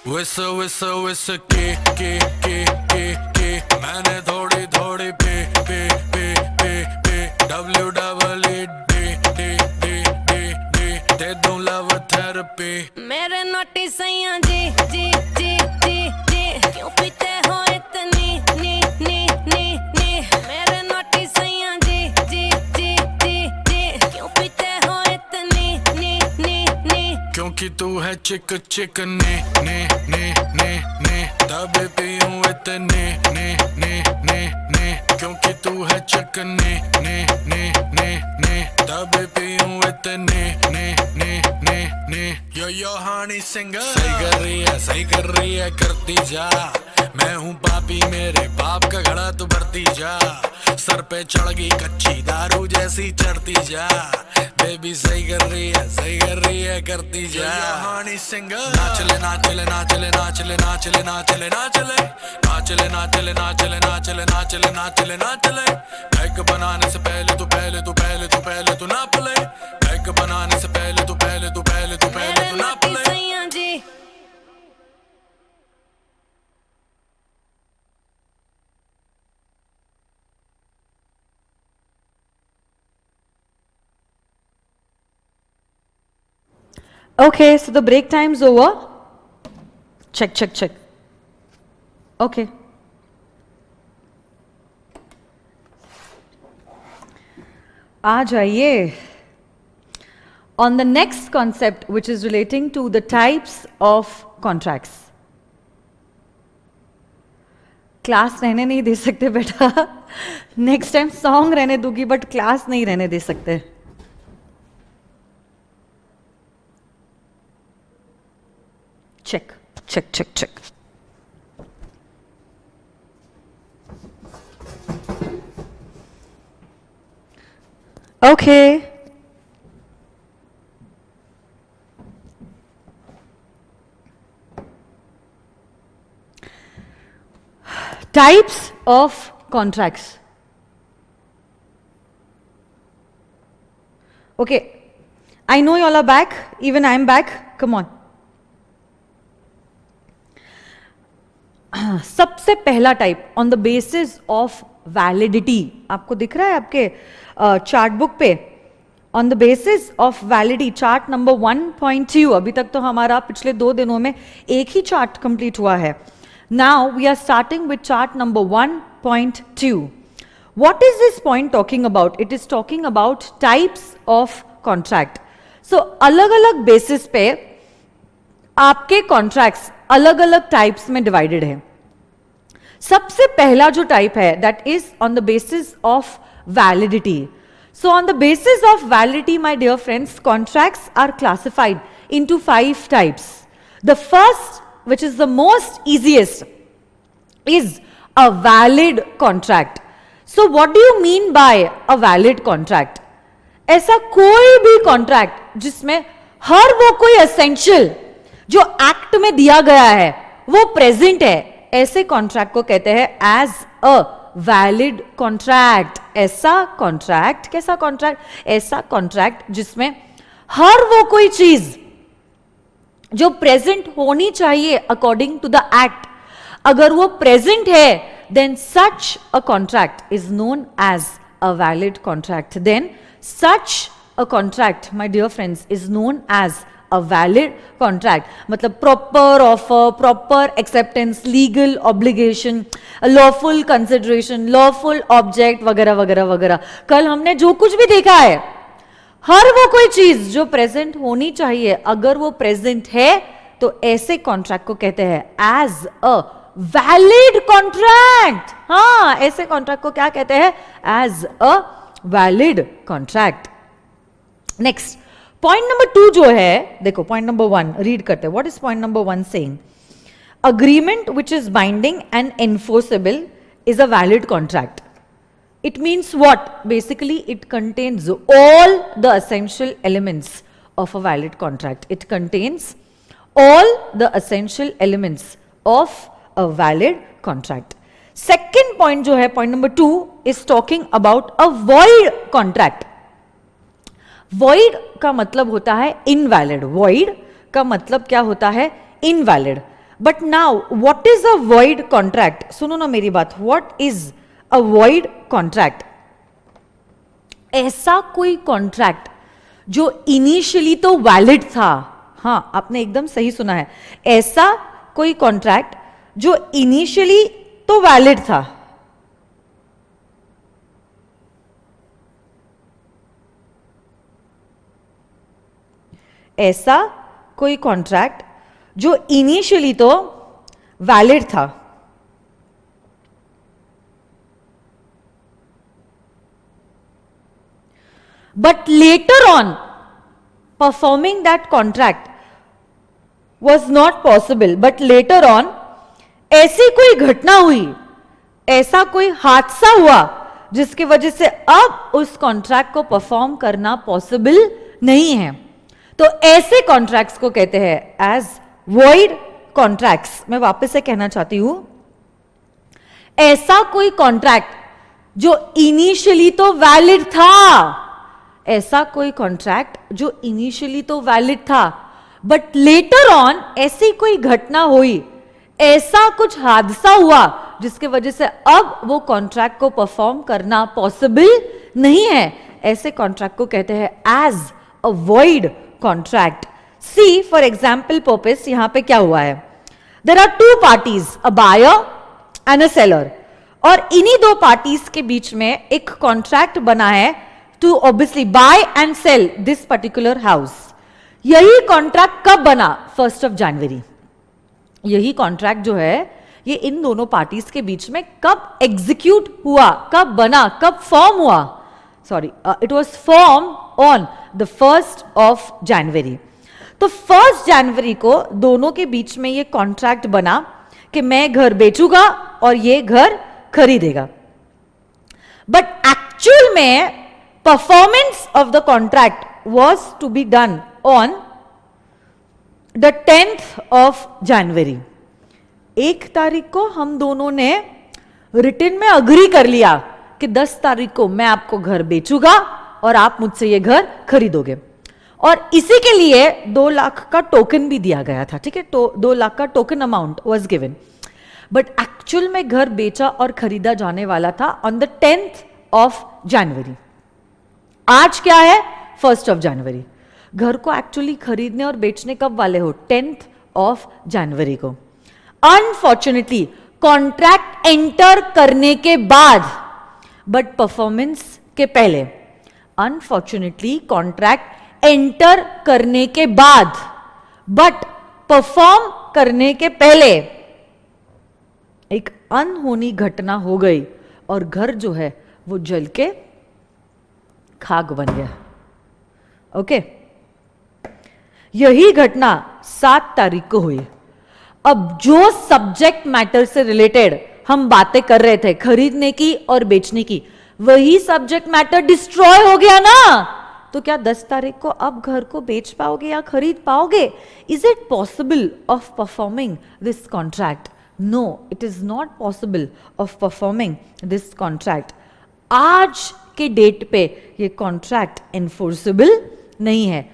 Speaker 2: विस विस विस के मैंने थोड़ी थोड़ी पे पे पे पे पे W double E D D D D D दे दूं लव थेरेपी मेरे नोटी सैया जी जी जी जी जी क्यों पीते हो इतनी नी नी नी नी मेरे नोटी सैया जी जी जी जी जी क्यों पीते हो इतनी नी नी नी क्योंकि तू है चिक चिक ने ने ने ने ने तब पीऊं इतने ने ने ने ने क्योंकि तू है चिक ने ने ने ने ने तब पीऊं इतने ने ने ने ने. यो हानी सिंगर सही कर रही है करती जा. मैं हूँ पापी मेरे बाप का घड़ा तू भरती जा. सर पे चढ़ गई कच्ची दारू जैसी चढ़ती जा. बेबी सही कर रही है करती जा. हानी सिंगर नाचले नाचले नाचले नाचले नाचले नाचले नाचले नाचले नाचले नाचले नाचले नाचले नाचले नाचले. पैक बनाने से पहले तू पहले तू पहले तू पहले तू नाप ले. पैक बनाने से पहले तू पहले तू पहले तू पहले तू नाप ले.
Speaker 1: Okay, so the break time's over. Check. Okay. आ जाइए. on the next concept, which is relating to the types of contracts. Class रहने नहीं दे सकते बेटा, नेक्स्ट टाइम सॉन्ग रहने दूंगी बट क्लास नहीं रहने दे सकते. Check check check check. Okay. Types of contracts. Okay, I know you all are back, even I am back. Come on. सबसे पहला type on the basis of validity, आपको दिख रहा है आपके चार्ट बुक पे, on the basis of validity, chart number 1.2. अभी तक तो हमारा पिछले 2 दिनों में एक ही चार्ट कंप्लीट हुआ है. Now we are starting with chart number 1.2. What is this point talking about? It is talking about types of contract. So अलग अलग बेसिस पे आपके कॉन्ट्रैक्ट्स अलग अलग टाइप्स में डिवाइडेड है. सबसे पहला जो टाइप है that is on the basis of validity. So on the basis of validity, my dear friends, contracts are classified into 5 types. The first, which is the most easiest, is a valid contract. So what do you mean by a valid contract? ऐसा कोई भी कॉन्ट्रैक्ट जिसमें हर वो कोई एसेंशियल जो एक्ट में दिया गया है वो प्रेजेंट है, ऐसे कॉन्ट्रैक्ट को कहते हैं एज अ वैलिड कॉन्ट्रैक्ट. ऐसा कॉन्ट्रैक्ट, कैसा कॉन्ट्रैक्ट? ऐसा कॉन्ट्रैक्ट जिसमें हर वो कोई चीज जो प्रेजेंट होनी चाहिए अकॉर्डिंग टू द एक्ट, अगर वो प्रेजेंट है, then such a contract is known as a valid contract. Then such a contract, my dear friends, is known as a valid contract. मतलब proper offer, proper acceptance, legal obligation, lawful consideration, lawful object वगैरह वगैरह वगैरह. कल हमने जो कुछ भी देखा है, हर वो कोई चीज जो प्रेजेंट होनी चाहिए, अगर वो प्रेजेंट है तो ऐसे कॉन्ट्रैक्ट को कहते हैं एज अ वैलिड कॉन्ट्रैक्ट. हाँ, ऐसे कॉन्ट्रैक्ट को क्या कहते हैं? As a valid contract. Next, point number 2 जो है, देखो पॉइंट नंबर 1 रीड करते हैं. What is point number 1 saying? Agreement which is binding and enforceable is a valid contract. It means what? Basically, it contains all the essential elements of a valid contract. It contains all the essential elements of a valid contract. Second point जो है, point number 2 is talking about a void contract. Void का मतलब होता है invalid. Void का मतलब क्या होता है? Invalid. But now, what is a void contract? सुनो ना मेरी बात. What is a void contract? ऐसा कोई कॉन्ट्रैक्ट जो इनिशियली तो वैलिड था. हाँ, आपने एकदम सही सुना है. ऐसा कोई कॉन्ट्रैक्ट जो इनिशियली तो वैलिड था, ऐसा कोई कॉन्ट्रैक्ट जो इनिशियली तो वैलिड था, but later on performing that contract was not possible. But later on ऐसी कोई घटना हुई, ऐसा कोई हादसा हुआ जिसकी वजह से अब उस कॉन्ट्रैक्ट को परफॉर्म करना पॉसिबल नहीं है, तो ऐसे कॉन्ट्रैक्ट्स को कहते हैं एज वॉइड कॉन्ट्रैक्ट्स. मैं वापस से कहना चाहती हूं, ऐसा कोई कॉन्ट्रैक्ट जो इनिशियली तो वैलिड था, ऐसा कोई कॉन्ट्रैक्ट जो इनिशियली तो वैलिड था, बट लेटर ऑन ऐसी कोई घटना हुई, ऐसा कुछ हादसा हुआ जिसके वजह से अब वो कॉन्ट्रैक्ट को परफॉर्म करना पॉसिबल नहीं है, ऐसे कॉन्ट्रैक्ट को कहते हैं as a void contract. See for example purpose, यहां पे क्या हुआ है? There are 2 parties, a buyer and a seller, और इन्हीं 2 पार्टीज के बीच में एक कॉन्ट्रैक्ट बना है to obviously buy and sell this particular house. यही कॉन्ट्रैक्ट कब बना? 1st of January. यही कॉन्ट्रैक्ट जो है ये इन दोनों पार्टीज के बीच में कब एग्जीक्यूट हुआ, कब बना, कब फॉर्म हुआ? Sorry, it was form on the 1st of January. तो 1st January को दोनों के बीच में ये कॉन्ट्रैक्ट बना कि मैं घर बेचूंगा और ये घर खरीदेगा. बट एक्चुअल में performance of the contract was to be done on the 10th of January. 1 तारीख को हम दोनों ने रिटन में अग्री कर लिया कि 10 तारीख को मैं आपको घर बेचूंगा और आप मुझसे ये घर खरीदोगे. और इसी के लिए 2 लाख का टोकन भी दिया गया था. ठीक है, तो 2 लाख का token amount was given. But actual में घर बेचा और खरीदा जाने वाला था on the 10th of January. आज क्या है? 1st of January. घर को एक्चुअली खरीदने और बेचने कब वाले हो? 10th of January को. अनफॉर्चुनेटली कॉन्ट्रैक्ट एंटर करने के बाद बट परफॉर्मेंस के पहले. अनफॉर्चुनेटली कॉन्ट्रैक्ट एंटर करने के बाद बट परफॉर्म करने के पहले एक अनहोनी घटना हो गई और घर जो है वो जल के खाक बन गया. ओके, यही घटना 7 तारीख को हुई. अब जो सब्जेक्ट मैटर से रिलेटेड हम बातें कर रहे थे खरीदने की और बेचने की, वही सब्जेक्ट मैटर डिस्ट्रॉय हो गया ना. तो क्या 10 तारीख को अब घर को बेच पाओगे या खरीद पाओगे? Is it possible of performing this contract? No, it is not possible of performing this contract. आज के डेट पे ये कॉन्ट्रैक्ट एनफोर्सेबल नहीं है.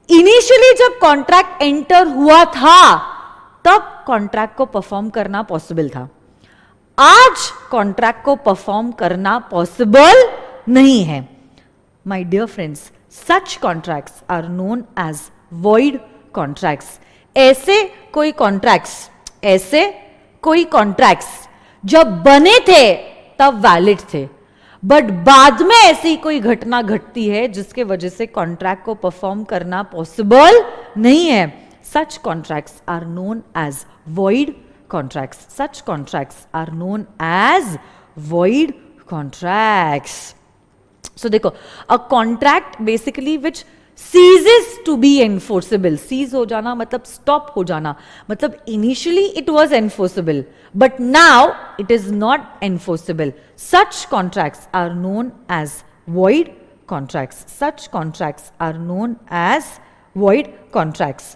Speaker 1: इनिशियली जब कॉन्ट्रैक्ट एंटर हुआ था तब कॉन्ट्रैक्ट को परफॉर्म करना पॉसिबल था. आज कॉन्ट्रैक्ट को परफॉर्म करना पॉसिबल नहीं है. My dear friends, such contracts are known as void contracts. ऐसे कोई कॉन्ट्रैक्ट्स जब बने थे तब वैलिड थे, बट बाद में ऐसी कोई घटना घटती है जिसके वजह से कॉन्ट्रैक्ट को परफॉर्म करना पॉसिबल नहीं है. Such contracts are known as void contracts. Such contracts are known as void contracts. So देखो, a contract basically which ceases to be enforceable. Cease हो जाना मतलब stop हो जाना, मतलब initially it was enforceable but now it is not enforceable. Such contracts are known as void contracts. Such contracts are known as void contracts.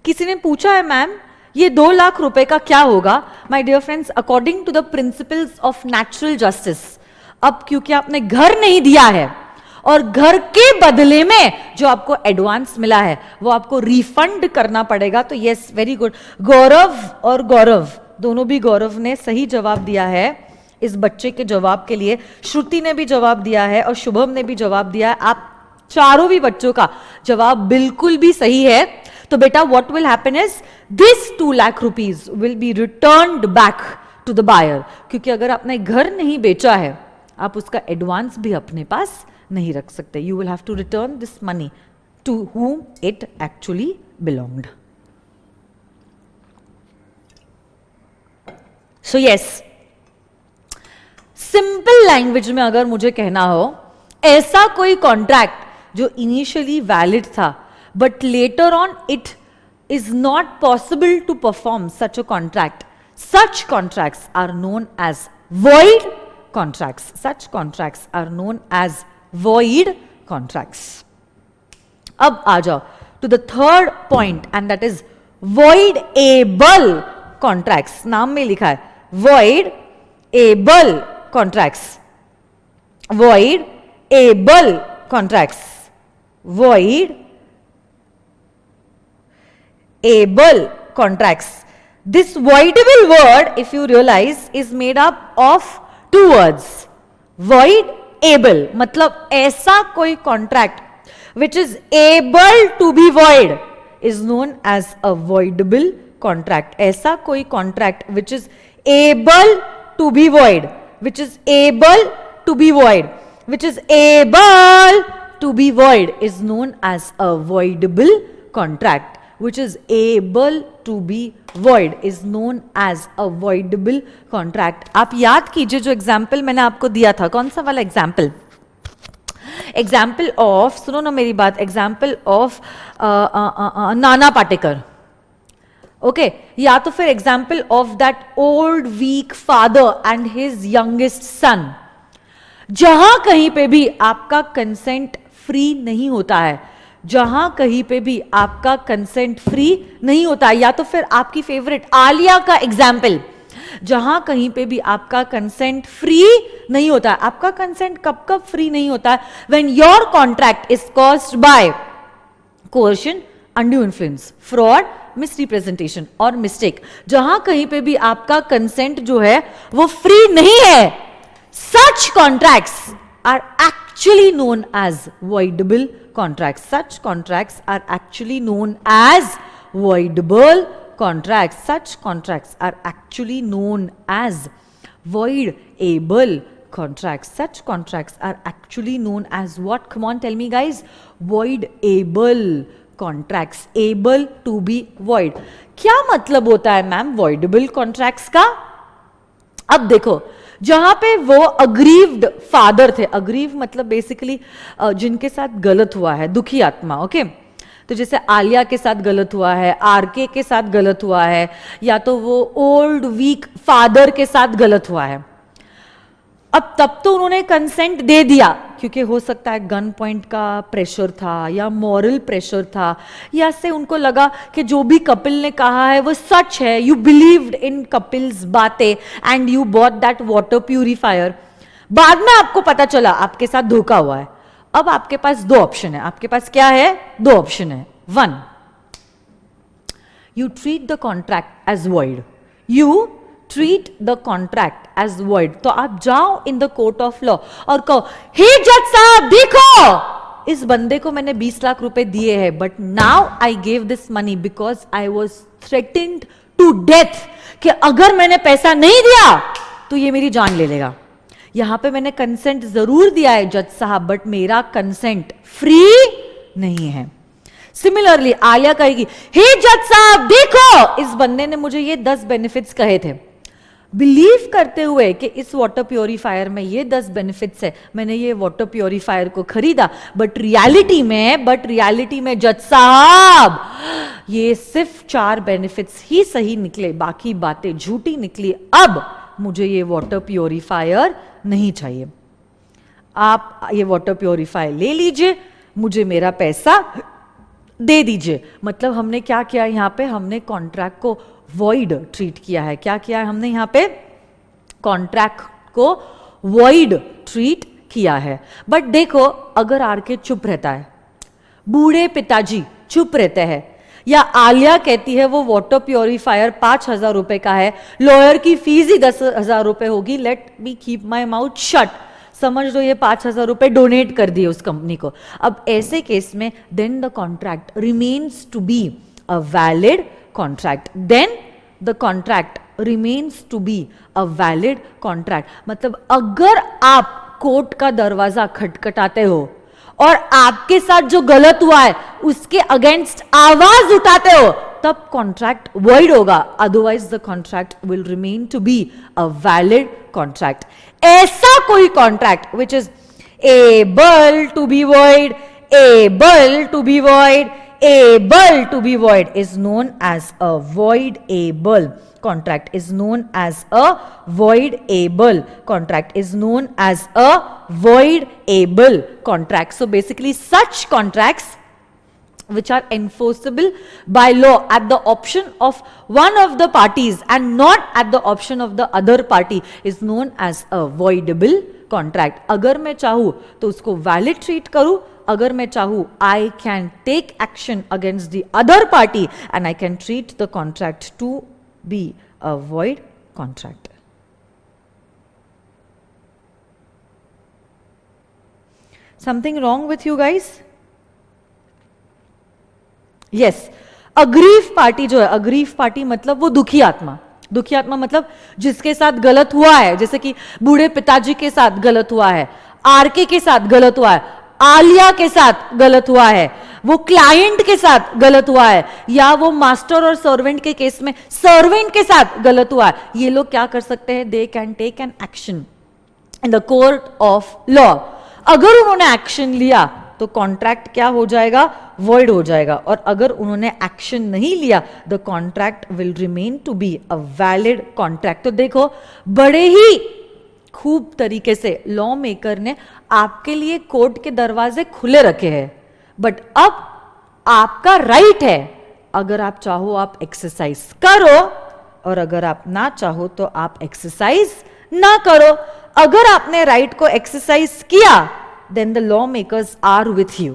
Speaker 1: किसी ने पूछा है मैम ये 2 लाख रुपए का क्या होगा? My dear friends, according to the principles of natural justice, अब क्योंकि आपने घर नहीं दिया है और घर के बदले में जो आपको एडवांस मिला है वो आपको रिफंड करना पड़ेगा. तो यस, वेरी गुड. गौरव और गौरव दोनों भी गौरव ने सही जवाब दिया है इस बच्चे के जवाब के लिए. श्रुति ने भी जवाब दिया है और शुभम ने भी जवाब दिया है. आप चारों भी बच्चों का जवाब बिल्कुल भी सही है. तो बेटा what will happen is this 2 lakh rupees will be returned back to the buyer. क्योंकि अगर आपने घर नहीं बेचा है आप उसका एडवांस भी अपने पास नहीं रख सकते. You will have to return this money to whom it actually belonged. So yes, simple language में अगर मुझे कहना हो, ऐसा कोई कॉन्ट्रैक्ट जो इनिशियली वैलिड था but later on it is not possible to perform such a contract. Such contracts are known as void contracts. Such contracts are known as void contracts. अब आ जाओ to the third point and that is voidable contracts. नाम में लिखा है voidable contracts. Voidable contracts. Voidable contracts. This voidable word, if you realize, is made up of 2 words. Voidable मतलब ऐसा कोई contract which is able to be void is known as a voidable contract. ऐसा कोई contract which is able to be void, which is able to be void. which is able to be void is known as a voidable contract. Which is able to be void is known as a voidable contract. आप याद कीजिए जो एग्जाम्पल मैंने आपको दिया था, कौन सा वाला एग्जाम्पल? एग्जाम्पल ऑफ, सुनो ना मेरी बात, example of Nana Patekar, okay, या तो फिर example of that old weak father and his youngest son. जहां कहीं पे भी आपका कंसेंट फ्री नहीं होता है, जहां कहीं पे भी आपका कंसेंट फ्री नहीं होता, या तो फिर आपकी फेवरेट आलिया का एग्जाम्पल, जहां कहीं पे भी आपका कंसेंट फ्री नहीं होता है. आपका कंसेंट कब कब फ्री नहीं होता है? When your contract is caused by coercion, undue influence, fraud, misrepresentation और मिस्टेक. जहां कहीं पे भी आपका कंसेंट जो है वो फ्री नहीं है, such contracts are actually known as voidable contracts. Such contracts are actually known as voidable contracts. Such contracts are actually known as voidable contracts. Such contracts are actually known as what? Come on, tell me guys. Voidable contracts. Able to be void. क्या मतलब होता है मैम voidable contracts का? अब देखो, जहां पे वो अग्रीव्ड फादर थे, अग्रीव मतलब बेसिकली जिनके साथ गलत हुआ है, दुखी आत्मा, ओके. तो जैसे आलिया के साथ गलत हुआ है, आरके के साथ गलत हुआ है, या तो वो ओल्ड वीक फादर के साथ गलत हुआ है. अब तब तो उन्होंने कंसेंट दे दिया, क्योंकि हो सकता है गन पॉइंट का प्रेशर था या मॉरल प्रेशर था, या से उनको लगा कि जो भी कपिल ने कहा है वो सच है. यू बिलीव्ड इन कपिल्स बातें and you bought that water purifier. बाद में आपको पता चला आपके साथ धोखा हुआ है. अब आपके पास दो ऑप्शन है. आपके पास क्या है? दो ऑप्शन है. 1, you treat the contract as void. You treat the contract as void. तो आप जाओ in the court of law और कहो, हे जज साहब देखो, इस बंदे को मैंने 20 लाख रुपए दिए हैं, but now I gave this money because I was threatened to death, कि अगर मैंने पैसा नहीं दिया तो ये मेरी जान ले लेगा. यहां पे मैंने कंसेंट जरूर दिया है जज साहब, बट मेरा कंसेंट फ्री नहीं है. सिमिलरली आलिया कहेगी, हे जज साहब देखो, इस बंदे ने मुझे ये 10 बेनिफिट्स कहे थे, बिलीव करते हुए कि इस वाटर प्योरीफायर में ये 10 बेनिफिट्स है, मैंने ये वाटर प्योरीफायर को खरीदा, बट रियलिटी में जज साहब ये सिर्फ 4 बेनिफिट्स ही सही निकले, बाकी बातें झूठी निकली. अब मुझे ये वाटर प्योरीफायर नहीं चाहिए, आप ये वाटर प्योरीफायर ले लीजिए, मुझे मेरा पैसा दे दीजिए. मतलब हमने क्या किया यहां पे? हमने कॉन्ट्रैक्ट को वॉइड ट्रीट किया है. क्या किया है हमने यहां पे? कॉन्ट्रैक्ट को वॉइड ट्रीट किया है. बट देखो, अगर आरके चुप रहता है, बूढ़े पिताजी चुप रहते हैं, या आलिया कहती है वो वाटर प्योरीफायर 5,000 रुपए का है, लॉयर की फीस ही 10,000 रुपए होगी, let me keep my mouth shut, समझ लो ये 5,000 रुपए डोनेट कर दिए उस कंपनी को. अब ऐसे केस में then the contract remains to be a valid contract. Then the contract remains to be a valid contract. मतलब अगर आप कोर्ट का दरवाजा खटखटाते हो और आपके साथ जो गलत हुआ है उसके अगेंस्ट आवाज उठाते हो, तब कॉन्ट्रैक्ट वॉइड होगा. Otherwise the contract will remain to be a valid contract. ऐसा कोई contract which is able to be void, able to be void is known as a voidable contract. Is known as a voidable contract. Is known as a voidable contract. So basically such contracts which are enforceable by law at the option of one of the parties and not at the option of the other party is known as a voidable contract. अगर मैं चाहूँ तो उसको valid treat करूँ, अगर मैं चाहूँ I can take action against the other party and I can treat the contract to be a void contract. Something wrong with you guys? Yes, aggrieved party जो है, अग्रीव पार्टी मतलब वो दुखी आत्मा. दुखी आत्मा मतलब जिसके साथ गलत हुआ है, जैसे कि बूढ़े पिताजी के साथ गलत हुआ है, आरके के साथ गलत हुआ है, आलिया के साथ गलत हुआ है, वो क्लाइंट के साथ गलत हुआ है, या वो मास्टर और सर्वेंट के केस में सर्वेंट के साथ गलत हुआ है, ये लोग क्या कर सकते हैं? They can take an action in the court of law. अगर उन्होंने एक्शन लिया तो कॉन्ट्रैक्ट क्या हो जाएगा? वॉइड हो जाएगा. और अगर उन्होंने एक्शन नहीं लिया, the contract will remain to be a valid contract. तो देखो, बड़े ही खूब तरीके से लॉ मेकर ने आपके लिए कोर्ट के दरवाजे खुले रखे हैं. बट अब आपका राइट है, अगर आप चाहो आप एक्सरसाइज करो, और अगर आप ना चाहो तो आप एक्सरसाइज ना करो. अगर आपने राइट को एक्सरसाइज किया, then the lawmakers are with you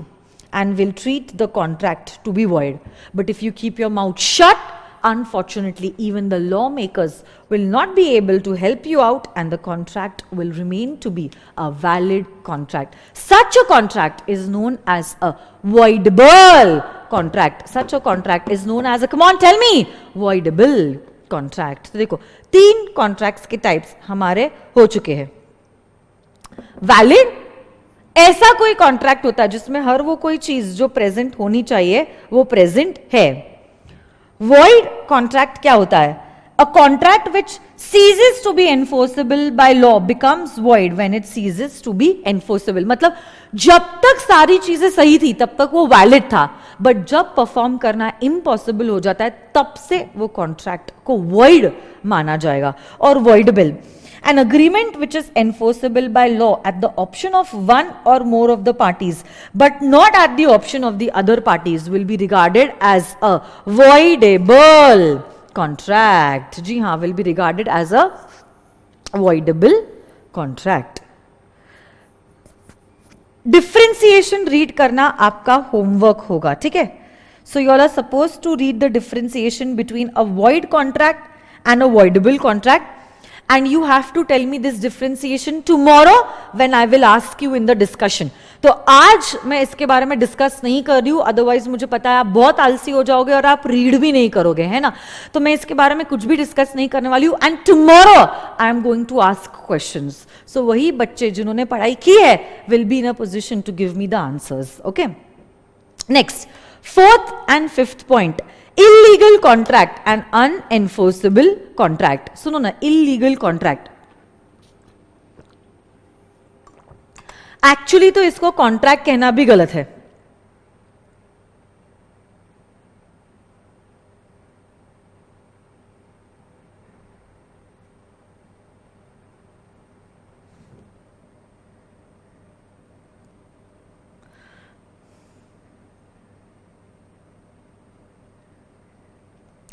Speaker 1: and will treat the contract to be void. But if you keep your mouth shut, unfortunately, even the lawmakers will not be able to help you out, and the contract will remain to be a valid contract. Such a contract is known as a voidable contract. Such a contract is known as a, come on, tell me, voidable contract. तो देखो, 3 contracts के types हमारे हो चुके हैं. Valid, ऐसा कोई कॉन्ट्रैक्ट होता है जिसमें हर वो कोई चीज जो प्रेजेंट होनी चाहिए वो प्रेजेंट है. वॉइड कॉन्ट्रैक्ट क्या होता है? A contract which ceases to be enforceable by law becomes void when it ceases to be enforceable. मतलब जब तक सारी चीजें सही थी तब तक वो वैलिड था, बट जब परफॉर्म करना इम्पॉसिबल हो जाता है तब से वो कॉन्ट्रैक्ट को वॉइड माना जाएगा. और voidable, an agreement which is enforceable by law at the option of one or more of the parties but not at the option of the other parties will be regarded as a voidable contract. जी हाँ, will be regarded as a voidable contract. Differentiation read करना आपका homework होगा, ठीक है? So you all are supposed to read the differentiation between a void contract and a voidable contract. And you have to tell me this differentiation tomorrow when I will ask you in the discussion. तो आज मैं इसके बारे में डिस्कस नहीं कर रही हूं, अदरवाइज मुझे पता है आप बहुत आलसी हो जाओगे और आप रीड भी नहीं करोगे, है ना? तो मैं इसके बारे में कुछ भी डिस्कस नहीं करने वाली हूं. And tomorrow I am going to ask questions. So वही बच्चे जिन्होंने पढ़ाई की है will be in a position to give me the answers. Okay, next, 4th and 5th point, illegal contract and unenforceable contract. सुनो ना, illegal contract, एक्चुअली तो इसको कॉन्ट्रैक्ट कहना भी गलत है.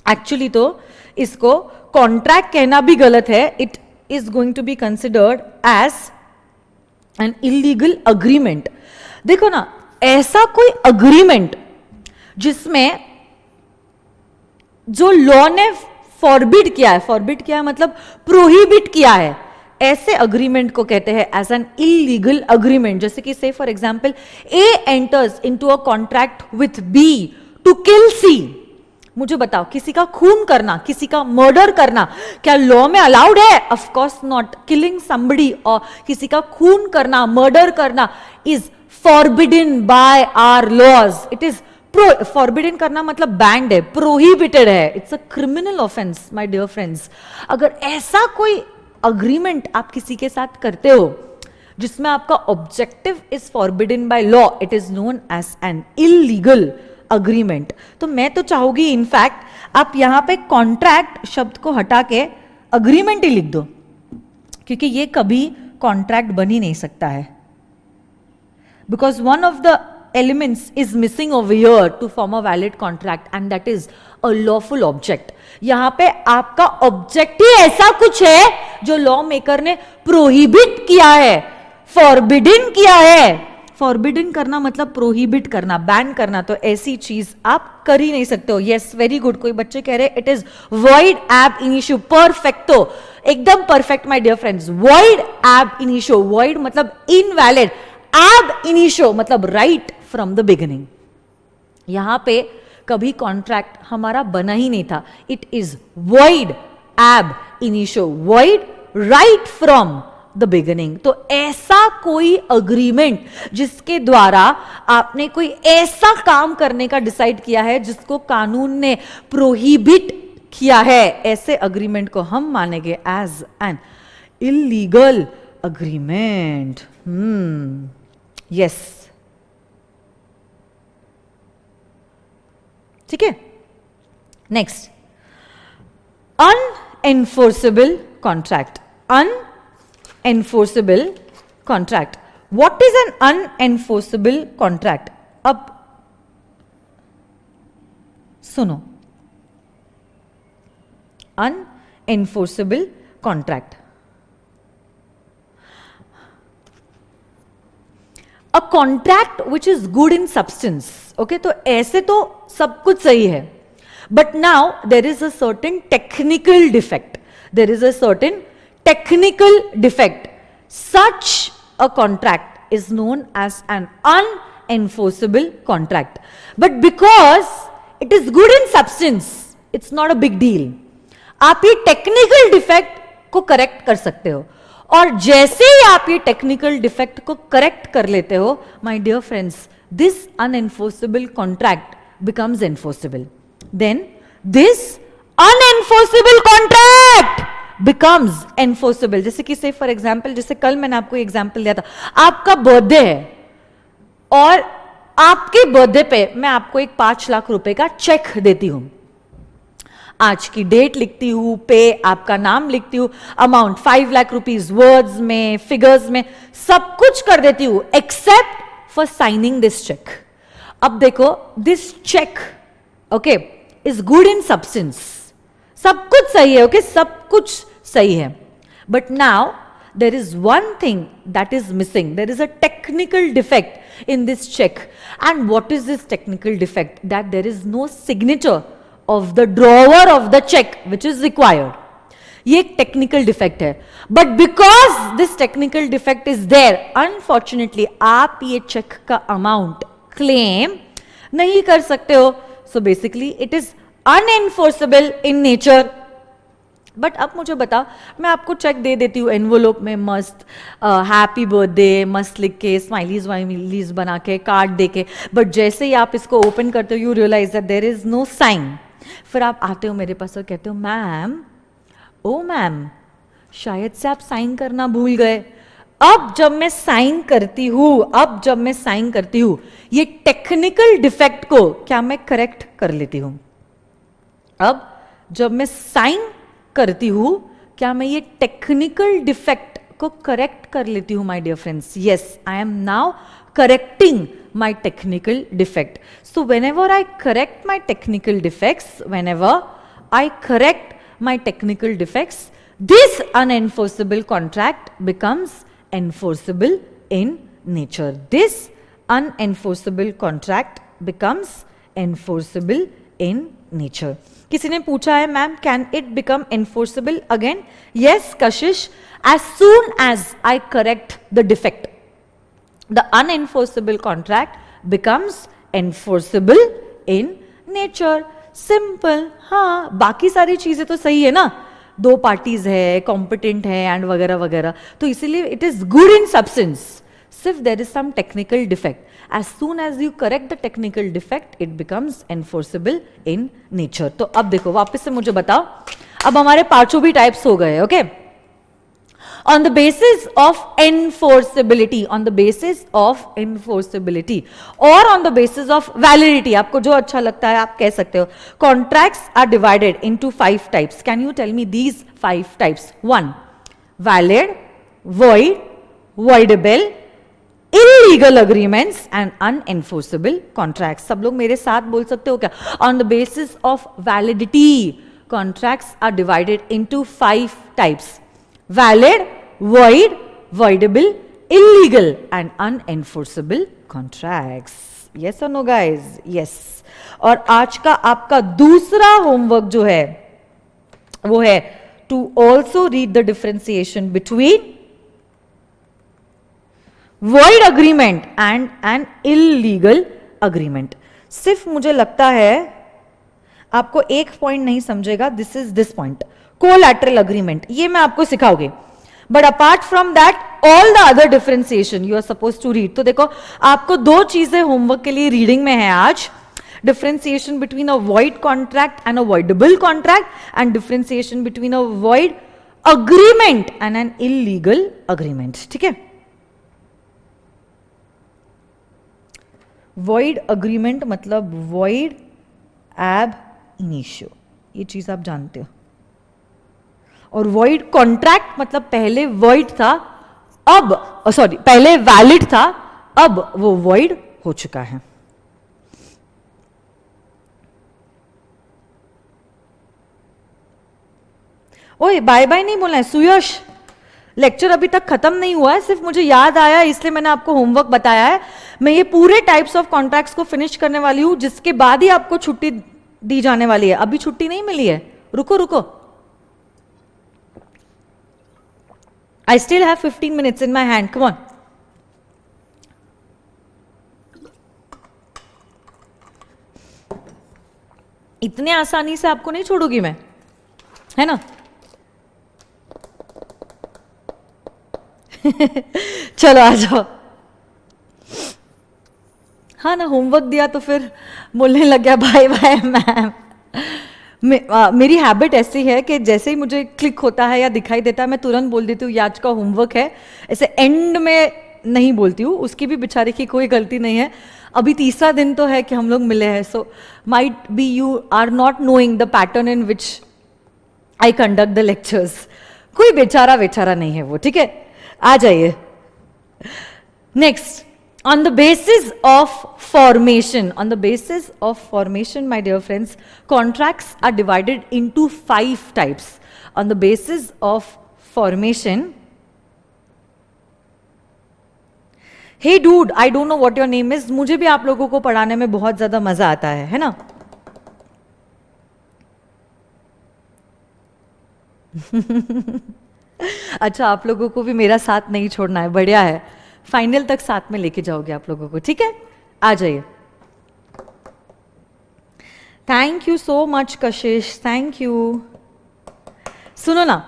Speaker 1: एक्चुअली तो इसको कॉन्ट्रैक्ट कहना भी गलत है. It is going to be considered as an illegal agreement. देखो ना, ऐसा कोई अग्रीमेंट जिसमें जो लॉ ने फॉरबिड किया है मतलब प्रोहिबिट किया है, ऐसे अग्रीमेंट को कहते हैं एज एन इलीगल अग्रीमेंट. जैसे कि say for example, A enters into a contract with B to kill C. मुझे बताओ, किसी का खून करना, किसी का मर्डर करना क्या लॉ में अलाउड है? Of course not. Killing somebody और किसी का खून करना, मर्डर करना is forbidden by our laws. It is forbidden करना मतलब बैंड है, प्रोहिबिटेड है. It's a criminal offence my dear friends. अगर ऐसा कोई अग्रीमेंट आप किसी के साथ करते हो जिसमें आपका objective is forbidden by law, it is known as an illegal agreement. तो मैं तो चाहूंगी इनफैक्ट आप यहां पे कॉन्ट्रैक्ट शब्द को हटा के अग्रीमेंट ही लिख दो, क्योंकि ये कभी कॉन्ट्रैक्ट बन ही नहीं सकता है. Because one of the elements is missing over here to form a valid contract, and that is a lawful object. यहां पे आपका ऑब्जेक्ट ही ऐसा कुछ है जो लॉ मेकर ने प्रोहिबिट किया है, फॉरबिडन किया है. फॉरबिडन करना मतलब प्रोहिबिट करना, बैन करना. तो ऐसी चीज आप कर ही नहीं सकते हो. Yes, very good. कोई बच्चे कह रहे it is void ab initio. परफेक्टो, एकदम perfect my dear friends. Void ab initio. Void मतलब इनवैलिड, एब इनिशियो मतलब राइट फ्रॉम द बिगिनिंग. यहां पे कभी कॉन्ट्रैक्ट हमारा बना ही नहीं था. It is void ab initio, void right from the beginning. तो ऐसा कोई अग्रीमेंट जिसके द्वारा आपने कोई ऐसा काम करने का डिसाइड किया है जिसको कानून ने प्रोहिबिट किया है, ऐसे अग्रीमेंट को हम मानेंगे as an illegal agreement. Yes, ठीक है। Next, unenforceable contract. Unenforceable contract, what is an unenforceable contract? अब सुनो, unenforceable contract, a contract which is good in substance. Okay, तो ऐसे तो सब कुछ सही है, but now there is a certain technical defect, there is a certain technical defect. Such a contract is known as an unenforceable contract, but because it is good in substance it's not a big deal. आप ये टेक्निकल डिफेक्ट को करेक्ट कर सकते हो, और जैसे ही आप ये टेक्निकल डिफेक्ट को करेक्ट कर लेते हो, my dear friends, this unenforceable contract becomes enforceable. Then this unenforceable contract becomes enforceable. जैसे कि से फॉर एग्जाम्पल, जैसे कल मैंने आपको एग्जाम्पल दिया था, आपका बर्थडे है और आपके बर्थडे पे मैं आपको एक 5 लाख रुपए का चेक देती हूं। आज की डेट लिखती हूं, पे आपका नाम लिखती हूं, अमाउंट 5 लाख रुपीज वर्ड्स में, फिगर्स में, सब कुछ कर देती हूं except for signing this cheque. अब देखो, this cheque okay is good in substance, सब कुछ सही है, ओके सब कुछ सही है, but now there is one thing that is missing. There is a technical defect in this check. And what is this technical defect? That there is no signature of the drawer of the check which is required. ये एक टेक्निकल डिफेक्ट है, but because this technical defect is there, unfortunately आप ये चेक का अमाउंट क्लेम नहीं कर सकते हो। So basically it is unenforceable in nature. But अब मुझे बताओ, मैं आपको चेक दे देती हूँ एनवोलोप में, मस्त हैप्पी बर्थडे मस्त लिख के, स्माइलीज वाइलीज बना के, कार्ड दे के, बट जैसे ही आप इसको ओपन करते हो, you realise that there is no sign. फिर आप आते हो मेरे पास और कहते हो, मैम, ओ मैम, शायद से आप साइन करना भूल गए। अब जब मैं साइन करती हूँ, ये टेक्निकल डिफेक्ट को क्या मैं करेक्ट कर लेती हूँ? अब जब मैं साइन करती हूं, क्या मैं ये टेक्निकल डिफेक्ट को करेक्ट कर लेती हूं my dear friends? Yes, I am now correcting my technical defect. So whenever I correct my technical defects, this unenforceable contract becomes enforceable in nature. This unenforceable contract becomes enforceable in nature. किसी ने पूछा है, ma'am can it become enforceable again? Yes Kashish, as soon as I correct the defect, the unenforceable contract becomes enforceable in nature. Simple. हाँ, बाकी सारी चीजें तो सही है ना, 2 पार्टीज है, कॉम्पिटेंट है एंड वगैरह वगैरह, तो इसीलिए it is good in substance. सिर्फ there is some technical defect, as soon as you correct the technical defect it becomes enforceable in nature. तो अब देखो, वापस से मुझे बताओ, अब हमारे पांचों भी टाइप्स हो गए, okay? On the basis of enforceability, on the basis of enforceability or on the basis of validity, आपको जो अच्छा लगता है आप कह सकते हो. Contracts are divided into 5 types. Can you tell me these 5 types? 1. Valid, void, voidable, illegal agreements and unenforceable contracts. सब लोग मेरे साथ बोल सकते हो क्या? On the basis of validity, contracts are divided into 5 types. Valid, void, voidable, illegal and unenforceable contracts. Yes or no guys? Yes. और आज का आपका दूसरा होमवर्क जो है वो है to also read the differentiation between void agreement and an illegal agreement. सिर्फ मुझे लगता है आपको एक पॉइंट नहीं समझेगा, this is this point, collateral agreement, ये मैं आपको सिखाओगे. But apart from that all the other differentiation you are suppose to read. तो देखो आपको दो चीजें होमवर्क के लिए रीडिंग में है आज. Differentiation between a void contract and a voidable contract and differentiation between a void agreement and N illegal agreement. ठीक है. वॉइड अग्रीमेंट मतलब वॉइड एब इनिशियो, ये चीज आप जानते हो. और वॉइड कॉन्ट्रैक्ट मतलब पहले वॉइड था, अब सॉरी पहले वैलिड था, अब वो वॉइड हो चुका है. ओए बाय बाय नहीं बोलना है सुयश. लेक्चर अभी तक खत्म नहीं हुआ है, सिर्फ मुझे याद आया इसलिए मैंने आपको होमवर्क बताया है. मैं ये पूरे टाइप्स ऑफ कॉन्ट्रैक्ट्स को फिनिश करने वाली हूं, जिसके बाद ही आपको छुट्टी दी जाने वाली है. अभी छुट्टी नहीं मिली है, रुको रुको. I still have 15 minutes in my hand. Come on. इतने आसानी से आपको नहीं छोड़ूंगी मैं, है ना. चलो आ जाओ. हाँ ना, होमवर्क दिया तो फिर बोलने लग गया बाय बाय मैम. मेरी हैबिट ऐसी है कि जैसे ही मुझे क्लिक होता है या दिखाई देता है मैं तुरंत बोल देती हूँ ये आज का होमवर्क है. ऐसे एंड में नहीं बोलती हूँ, उसकी भी बेचारे की कोई गलती नहीं है. अभी तीसरा दिन तो है कि हम लोग मिले हैं, so might be you are not knowing the pattern in which I conduct the lectures. कोई बेचारा बेचारा नहीं है वो. ठीक है, आ जाइए. Next, on the basis of formation, my dear friends, contracts are divided into 5 types. On the basis of formation, hey dude, I don't know what your name is. मुझे भी आप लोगों को पढ़ाने में बहुत ज्यादा मजा आता है ना. अच्छा, आप लोगों को भी मेरा साथ नहीं छोड़ना है, बढ़िया है. फाइनल तक साथ में लेके जाओगे आप लोगों को. ठीक है, आ जाइए. Thank you so much Kashish, thank you. सुनो ना,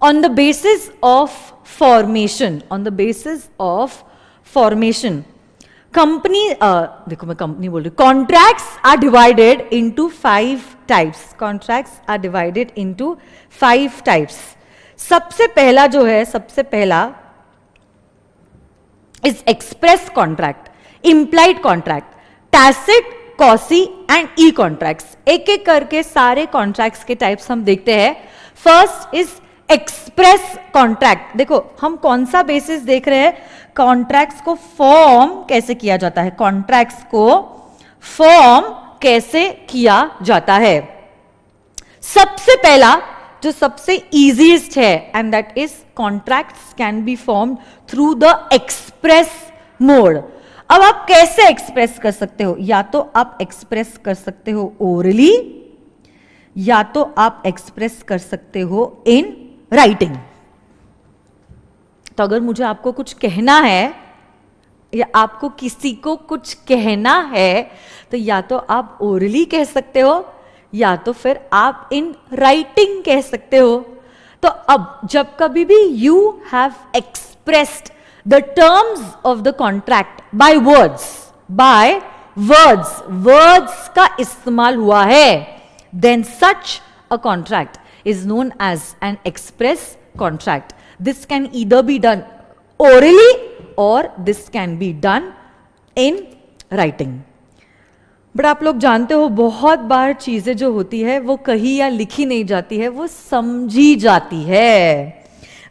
Speaker 1: on the basis of formation, company, देखो मैं कंपनी बोल रही हूं, contracts are divided into 5 types. सबसे पहला is express contract, implied contract, tacit, quasi and e contracts. एक एक करके सारे कॉन्ट्रैक्ट्स के टाइप्स हम देखते हैं. First is express contract. देखो हम कौन सा बेसिस देख रहे हैं, कॉन्ट्रैक्ट्स को फॉर्म कैसे किया जाता है. सबसे पहला जो सबसे इजीएस्ट है, and that is contracts can be formed through the express mode. अब आप कैसे एक्सप्रेस कर सकते हो? या तो आप एक्सप्रेस कर सकते हो ओरली, या तो आप एक्सप्रेस कर सकते हो इन राइटिंग. तो अगर मुझे आपको कुछ कहना है या आपको किसी को कुछ कहना है, तो या तो आप ओरली कह सकते हो या तो फिर आप इन राइटिंग कह सकते हो. तो अब जब कभी भी you have expressed the terms of the contract by words का इस्तेमाल हुआ है, then such a contract is known as an express contract. This can either be done orally or this can be done in writing. But आप लोग जानते हो बहुत बार चीजें जो होती है वो कही या लिखी नहीं जाती है, वो समझी जाती है.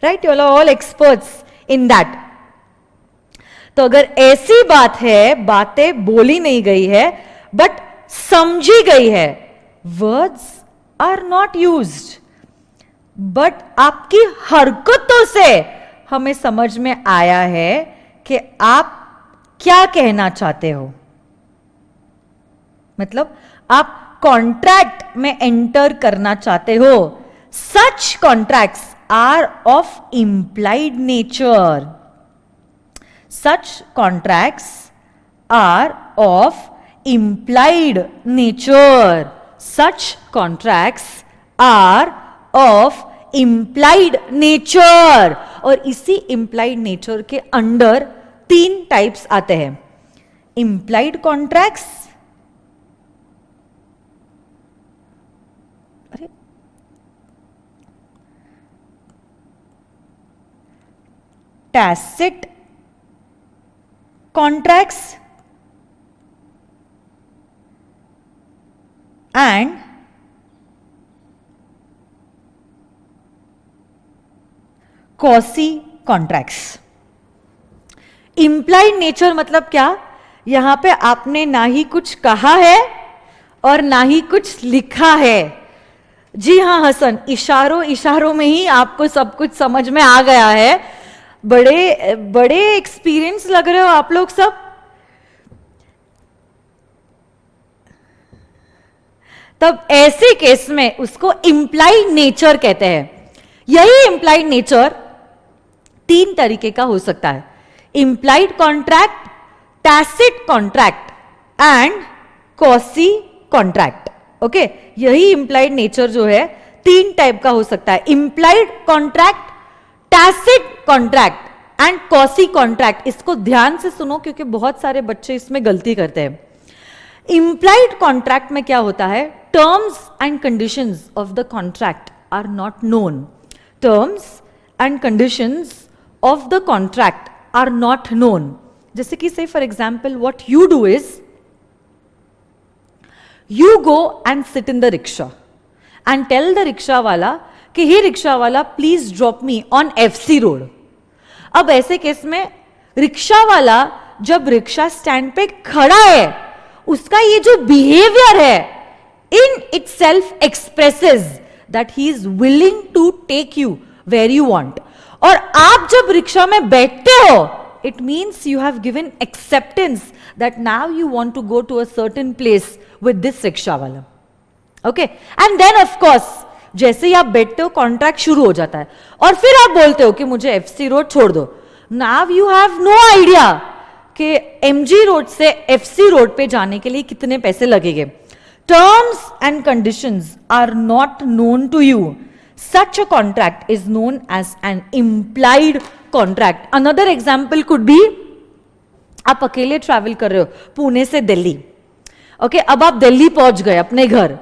Speaker 1: Right, you are all experts in that. तो अगर ऐसी बात है, बातें बोली नहीं गई है बट समझी गई है, words are not used, but आपकी हरकतों से हमें समझ में आया है कि आप क्या कहना चाहते हो. मतलब आप कॉन्ट्रैक्ट में एंटर करना चाहते हो. Such contracts are of implied nature. Such contracts are of implied nature. Such contracts are of implied nature. और इसी इम्प्लाइड नेचर के अंडर 3 टाइप्स आते हैं, implied contracts, tacit contracts and quasi contracts. Implied nature मतलब क्या, यहां पे आपने ना ही कुछ कहा है और ना ही कुछ लिखा है। जी हाँ हसन, इशारों इशारों में ही आपको सब कुछ समझ में आ गया है। बड़े बड़े एक्सपीरियंस लग रहे हो आप लोग सब। तब ऐसे केस में उसको इम्प्लाइड नेचर कहते हैं। यही इम्प्लाइड नेचर 3 तरीके का हो सकता है, implied contract, tacit contract and quasi contract. Okay, यही इम्प्लाइड नेचर जो है 3 टाइप का हो सकता है, implied contract, tacit contract and quasi contract. इसको ध्यान से सुनो क्योंकि बहुत सारे बच्चे इसमें गलती करते हैं। इम्प्लाइड कॉन्ट्रैक्ट में क्या होता है, terms and conditions of the contract are not known. Terms and conditions of the contract are not known. जैसे कि say for example what you do is you go and sit in the rickshaw and tell the rickshaw वाला कि हे रिक्शा वाला please drop me on FC road. अब ऐसे केस में रिक्शा वाला जब रिक्शा स्टैंड पे खड़ा है, उसका ये जो बिहेवियर है in itself expresses that he is willing to take you where you want. और आप जब रिक्शा में बैठते हो, it means you have given acceptance that now you want to go to a certain place with this rickshaw wala. Okay, and then of course जैसे ही आप बैठते हो कॉन्ट्रैक्ट शुरू हो जाता है और फिर आप बोलते हो कि मुझे FC रोड छोड़ दो। Now you have no idea कि MG रोड से FC रोड पे जाने के लिए कितने पैसे लगेंगे। Terms and conditions are not known to you. Such a contract is known as an implied contract. Another example could be, आप अकेले ट्रैवल कर रहे हो पुणे से दिल्ली। ओके, अब आप दिल्ली पहुंच गए अपने घर।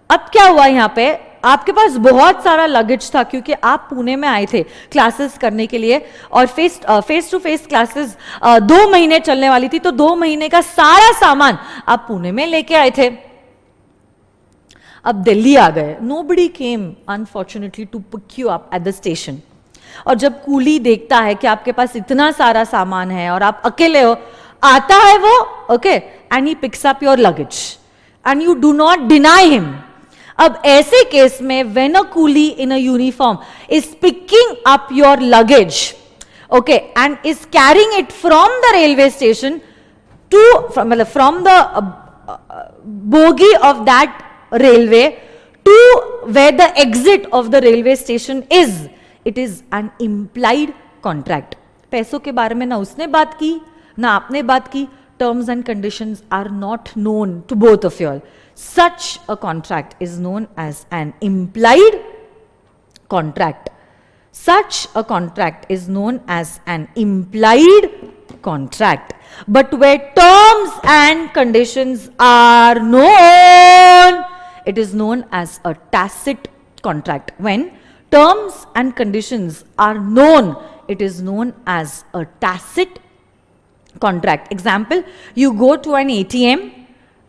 Speaker 1: अब क्या हुआ, यहां पे आपके पास बहुत सारा लगेज था क्योंकि आप पुणे में आए थे क्लासेस करने के लिए और फेस टू फेस क्लासेस 2 महीने चलने वाली थी, तो 2 महीने का सारा सामान आप पुणे में लेके आए थे। अब दिल्ली आ गए, nobody came unfortunately to pick you up at the station। और जब कूली देखता है कि आपके पास इतना सारा सामान है और आप अकेले हो, आता है वो, okay, and he picks up your luggage and you do not deny him. अब ऐसे केस में when a coolie in a uniform is picking up your luggage, okay, and is carrying it from the railway station to, मतलब from the bogie of that railway to where the exit of the railway station is, it is an implied contract। पैसों के बारे में ना उसने बात की ना आपने बात की। terms and conditions are not known to both of you all. Such a contract is known as an implied contract. Such a contract is known as an implied contract. But where terms and conditions are known, it is known as a tacit contract. When terms and conditions are known, it is known as a tacit contract. Example, you go to an ATM,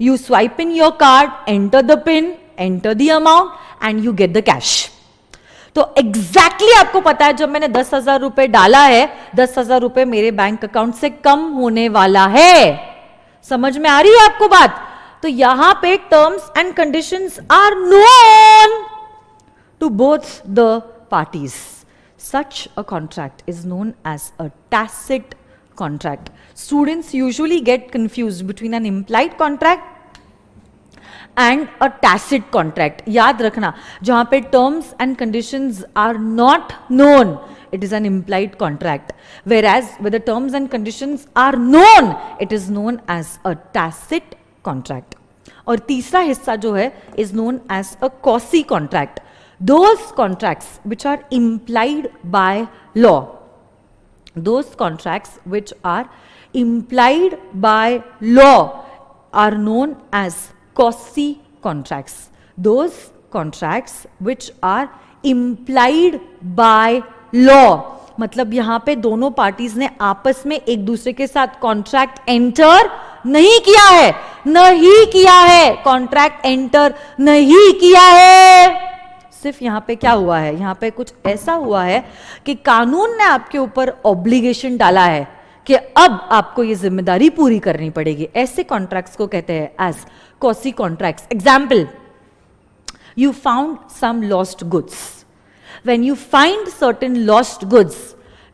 Speaker 1: you swipe in your card, enter the PIN, enter the amount and you get the cash. तो exactly आपको पता है जब मैंने 10,000 रुपए डाला है, 10,000 रुपए मेरे बैंक अकाउंट से कम होने वाला है। समझ में आ रही है आपको बात? तो यहां पे terms and conditions are known to both the parties. Such a contract is known as a tacit contract. Students usually get confused between an implied contract and a tacit contract. याद रखना, जहां पे terms and conditions are not known, it is an implied contract, whereas where the terms and conditions are known, it is known as a tacit contract। और तीसरा हिस्सा जो है is known as a quasi contract, those contracts which are implied by law। those contracts which are implied by law are known as quasi contracts. Those contracts which are implied by law, मतलब यहां पे दोनों पार्टीज ने आपस में एक दूसरे के साथ कॉन्ट्रैक्ट एंटर नहीं किया है, नहीं किया है, कॉन्ट्रैक्ट एंटर नहीं किया है। सिर्फ यहां पे क्या हुआ है, यहां पे कुछ ऐसा हुआ है कि कानून ने आपके ऊपर ऑब्लिगेशन डाला है कि अब आपको ये जिम्मेदारी पूरी करनी पड़ेगी। ऐसे कॉन्ट्रैक्ट्स को कहते हैं as quasi contracts. Example, you found some lost goods. When you find certain lost goods,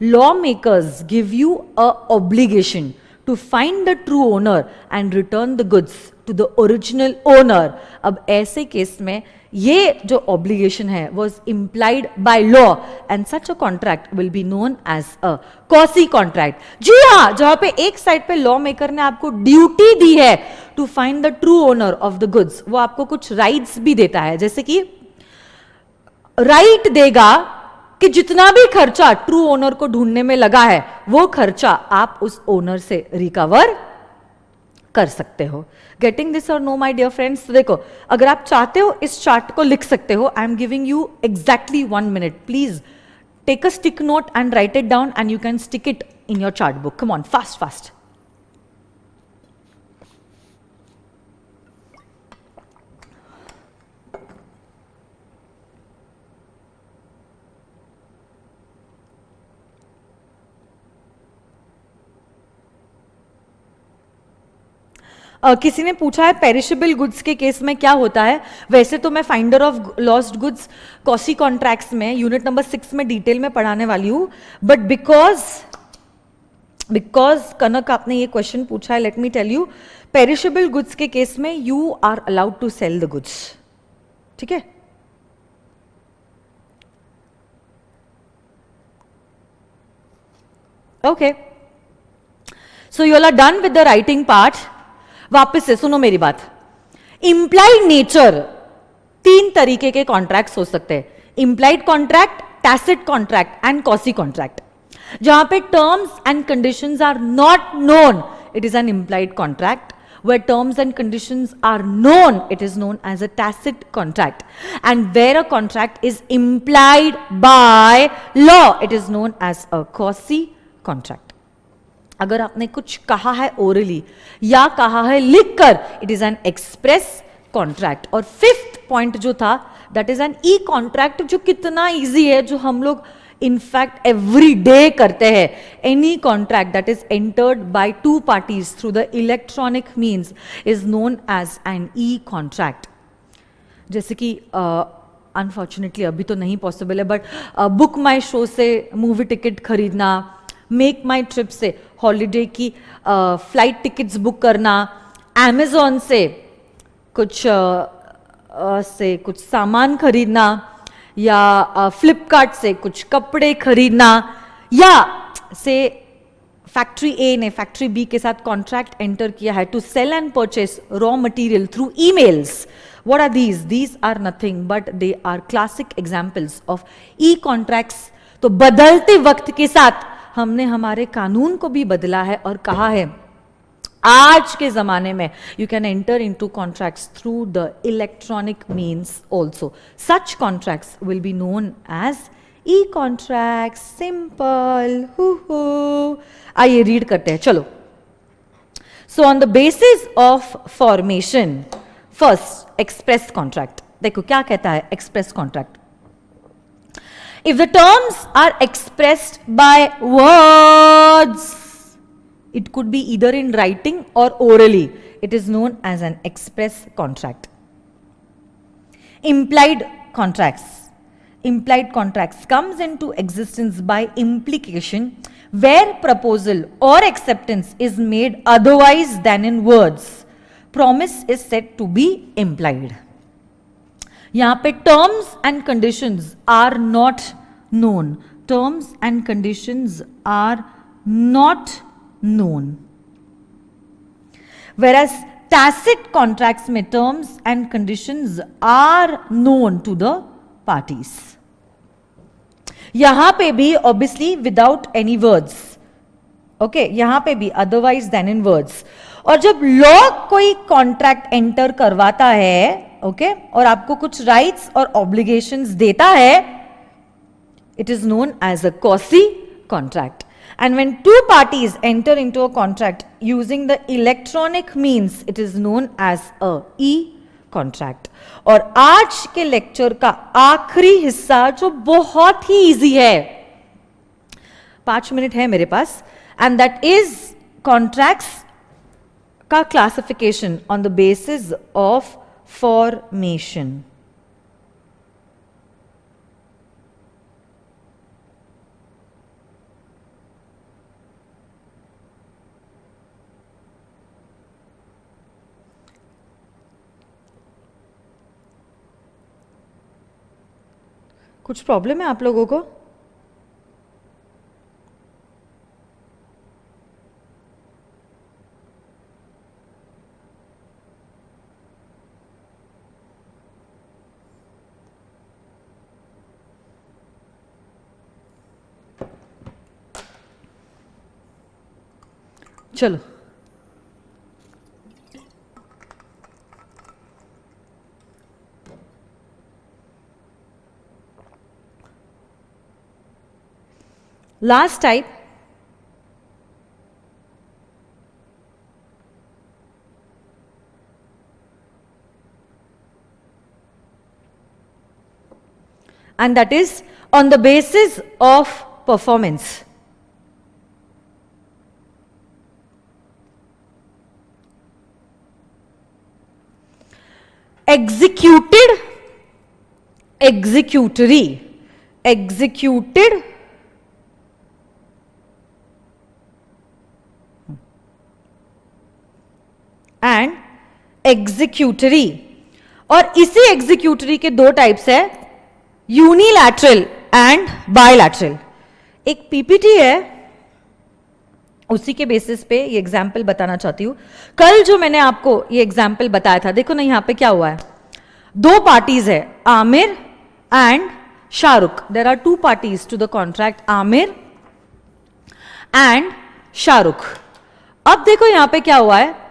Speaker 1: lawmakers give you a obligation to find the true owner and return the goods to the original owner. अब ऐसे केस में ये जो obligation है was implied by law and such a contract will be known as a quasi contract. जी हाँ, जहां पे एक साइड पे लॉ मेकर ने आपको ड्यूटी दी है to find the true owner of the goods, वो आपको कुछ राइट्स भी देता है, जैसे कि राइट देगा कि जितना भी खर्चा ट्रू ओनर को ढूंढने में लगा है वो खर्चा आप उस ओनर से रिकवर कर सकते हो। गेटिंग दिस और नो माय डियर फ्रेंड्स? देखो, अगर आप चाहते हो इस चार्ट को लिख सकते हो। I am giving you exactly 1 minute. Please take a stick note and write it down and you can stick it in your chart book. Come on, fast fast. किसी ने पूछा है पेरिशेबल गुड्स के केस में क्या होता है। वैसे तो मैं finder of lost goods quasi contracts में यूनिट नंबर 6 में डिटेल में पढ़ाने वाली हूं, बट बिकॉज कनक आपने ये क्वेश्चन पूछा है, let me tell you, perishable goods के केस में you are allowed to sell the goods. ठीक है, okay, so you are done with the writing part. वापस से सुनो मेरी बात। इंप्लाइड नेचर, 3 तरीके के कॉन्ट्रैक्ट्स हो सकते हैं, implied contract, tacit contract and quasi contract. जहां पे terms and conditions are not known, it is an implied contract. where terms and conditions are known, it is known as a tacit contract. And where a contract is implied by law, it is known as a quasi contract. अगर आपने कुछ कहा है ओरली या कहा है लिखकर, it is an express contract. और 5th पॉइंट जो था, that is an e contract, जो कितना इजी है, जो हम लोग इनफैक्ट एवरी डे करते हैं। Any contract that is entered by 2 parties through the electronic means is known as an e contract. जैसे कि अनफॉर्चुनेटली अभी तो नहीं पॉसिबल है, बट बुक माई शो से मूवी टिकट खरीदना, मेक माई ट्रिप से हॉलीडे की फ्लाइट टिकट्स बुक करना, अमेजोन से कुछ सामान खरीदना, या फ्लिपकार्ट से कुछ कपड़े खरीदना, या से फैक्ट्री ए ने फैक्ट्री बी के साथ कॉन्ट्रैक्ट एंटर किया है to sell and purchase raw material through emails. What are these? These are nothing but they are classic examples of e-contracts। तो बदलते वक्त के साथ हमने हमारे कानून को भी बदला है और कहा है आज के जमाने में you can enter into contracts through the electronic means also. Such contracts will be known as e contract. Simple. आइए रीड करते हैं, चलो। So on the basis of formation, first express contract. देखो क्या कहता है express contract. If the terms are expressed by words, it could be either in writing or orally, it is known as an express contract. Implied contracts. Implied contracts comes into existence by implication where proposal or acceptance is made otherwise than in words. Promise is said to be implied. यहां पे terms and conditions are not known, terms and conditions are not known. whereas tacit contracts में terms and conditions are known to the parties। यहां पे भी obviously without any words, okay यहां पे भी अदरवाइज देन इन वर्ड्स. और जब लॉ कोई कॉन्ट्रैक्ट एंटर करवाता है, ओके और आपको कुछ राइट्स और ऑब्लिगेशंस देता है, it is known as a quasi contract. And when two parties enter into a contract using the electronic means, it is known as a e-contract. और आज के लेक्चर का आखिरी हिस्सा जो बहुत ही इजी है, 5 मिनट है मेरे पास, and that is contracts का classification on the basis of formation. कुछ प्रॉब्लम है आप लोगों को? चलो last type, and that is on the basis of performance. Executed, executory, executed, and executory. और इसी एग्जीक्यूटरी के दो टाइप्स है, यूनिलैटरल एंड बायलैटरल. एक पीपीटी है, उसी के बेसिस पे ये एग्जाम्पल बताना चाहती हूं. कल जो मैंने आपको ये एग्जाम्पल बताया था, देखो ना यहां पे क्या हुआ है, दो पार्टीज है, Aamir and Shahrukh. There are two parties to the contract, Aamir and Shahrukh. अब देखो यहां पे क्या हुआ है,